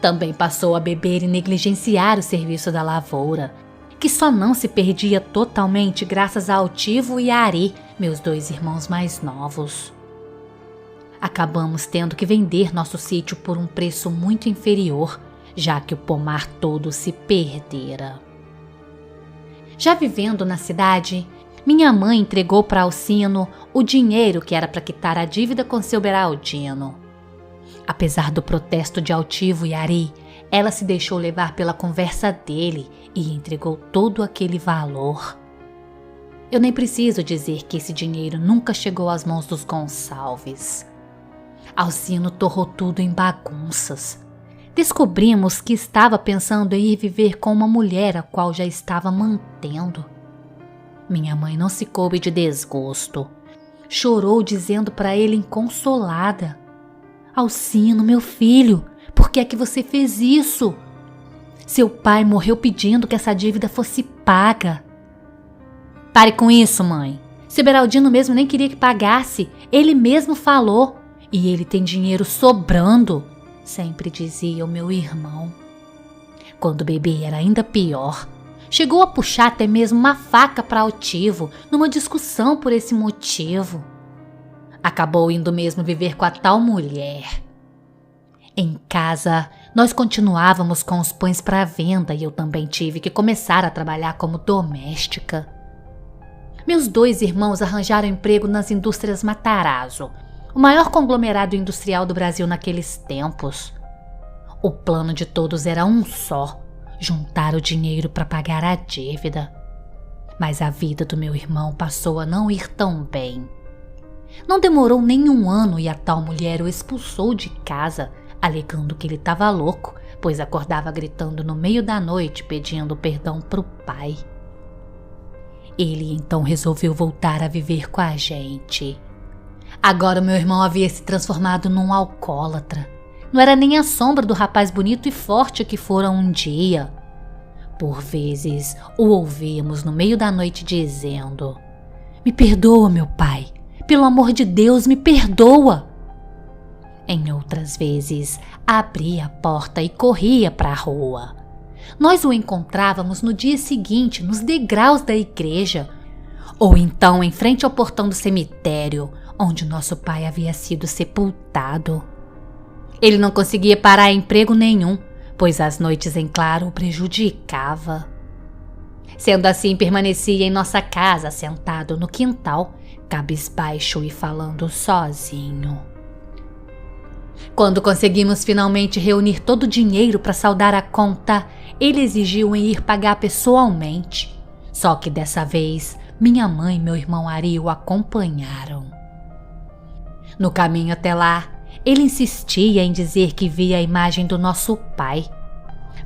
Também passou a beber e negligenciar o serviço da lavoura, que só não se perdia totalmente graças a Altivo e a Ari, meus 2 irmãos mais novos. Acabamos tendo que vender nosso sítio por um preço muito inferior, já que o pomar todo se perdera. Já vivendo na cidade, minha mãe entregou para Alcino o dinheiro que era para quitar a dívida com seu Beraldino. Apesar do protesto de Altivo e Ari, ela se deixou levar pela conversa dele e entregou todo aquele valor. Eu nem preciso dizer que esse dinheiro nunca chegou às mãos dos Gonçalves. Alcino torrou tudo em bagunças. Descobrimos que estava pensando em ir viver com uma mulher a qual já estava mantendo. Minha mãe não se coube de desgosto. Chorou dizendo para ele inconsolada: Alcino, meu filho, por que é que você fez isso? Seu pai morreu pedindo que essa dívida fosse paga. Pare com isso, mãe. Seu Beraldino mesmo nem queria que pagasse. Ele mesmo falou. E ele tem dinheiro sobrando, sempre dizia o meu irmão. Quando o bebê era ainda pior. Chegou a puxar até mesmo uma faca para Altivo, numa discussão por esse motivo. Acabou indo mesmo viver com a tal mulher. Em casa, nós continuávamos com os pães para venda e eu também tive que começar a trabalhar como doméstica. Meus 2 irmãos arranjaram emprego nas indústrias Matarazzo, o maior conglomerado industrial do Brasil naqueles tempos. O plano de todos era um só: juntar o dinheiro para pagar a dívida. Mas a vida do meu irmão passou a não ir tão bem. Não demorou nem um ano e a tal mulher o expulsou de casa, alegando que ele estava louco, pois acordava gritando no meio da noite pedindo perdão pro pai. Ele então resolveu voltar a viver com a gente. Agora meu irmão havia se transformado num alcoólatra. Não era nem a sombra do rapaz bonito e forte que fora um dia. Por vezes o ouvíamos no meio da noite dizendo: Me perdoa, meu pai. Pelo amor de Deus, me perdoa. Em outras vezes, abria a porta e corria para a rua. Nós o encontrávamos no dia seguinte nos degraus da igreja, ou então em frente ao portão do cemitério, onde nosso pai havia sido sepultado. Ele não conseguia parar em emprego nenhum, pois as noites em claro o prejudicava. Sendo assim, permanecia em nossa casa, sentado no quintal, cabisbaixo e falando sozinho. Quando conseguimos finalmente reunir todo o dinheiro para saldar a conta, ele exigiu em ir pagar pessoalmente. Só que dessa vez, minha mãe e meu irmão Ari o acompanharam. No caminho até lá, ele insistia em dizer que via a imagem do nosso pai.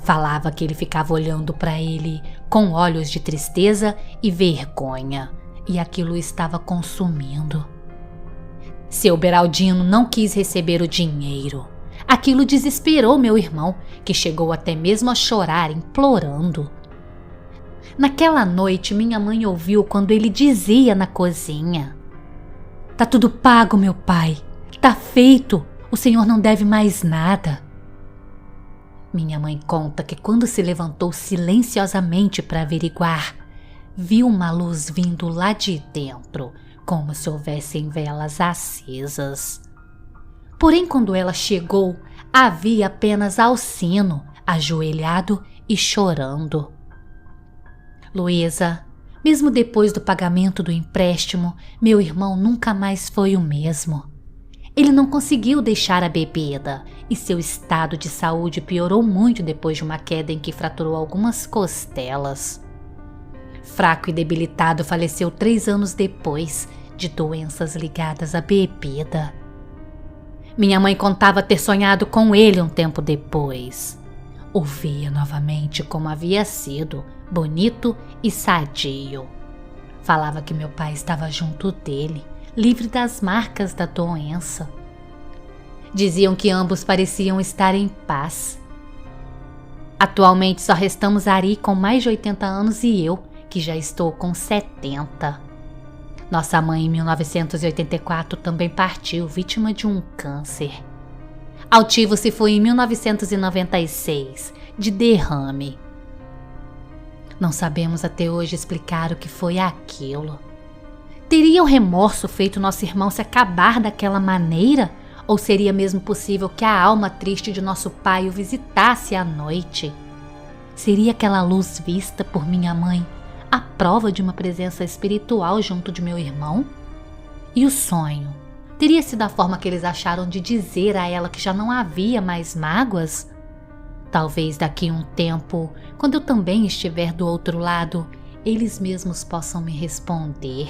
Falava que ele ficava olhando para ele com olhos de tristeza e vergonha, e aquilo o estava consumindo. Seu Beraldino não quis receber o dinheiro. Aquilo desesperou meu irmão, que chegou até mesmo a chorar, implorando. Naquela noite, minha mãe ouviu quando ele dizia na cozinha: Tá tudo pago, meu pai. Tá feito. O senhor não deve mais nada. Minha mãe conta que quando se levantou silenciosamente para averiguar, viu uma luz vindo lá de dentro, como se houvessem velas acesas. Porém, quando ela chegou, havia apenas Alcino, ajoelhado e chorando. Luísa, mesmo depois do pagamento do empréstimo, meu irmão nunca mais foi o mesmo. Ele não conseguiu deixar a bebida e seu estado de saúde piorou muito depois de uma queda em que fraturou algumas costelas. Fraco e debilitado, faleceu 3 anos depois de doenças ligadas à bebida. Minha mãe contava ter sonhado com ele um tempo depois. O via novamente como havia sido, bonito e sadio. Falava que meu pai estava junto dele, livre das marcas da doença. Diziam que ambos pareciam estar em paz. Atualmente só restamos Ari com mais de 80 anos e eu, que já estou com 70. Nossa mãe, em 1984, também partiu, vítima de um câncer. Altivo se foi em 1996, de derrame. Não sabemos até hoje explicar o que foi aquilo. Teria o remorso feito nosso irmão se acabar daquela maneira? Ou seria mesmo possível que a alma triste de nosso pai o visitasse à noite? Seria aquela luz vista por minha mãe a prova de uma presença espiritual junto de meu irmão? E o sonho? Teria sido a forma que eles acharam de dizer a ela que já não havia mais mágoas? Talvez daqui a um tempo, quando eu também estiver do outro lado, eles mesmos possam me responder.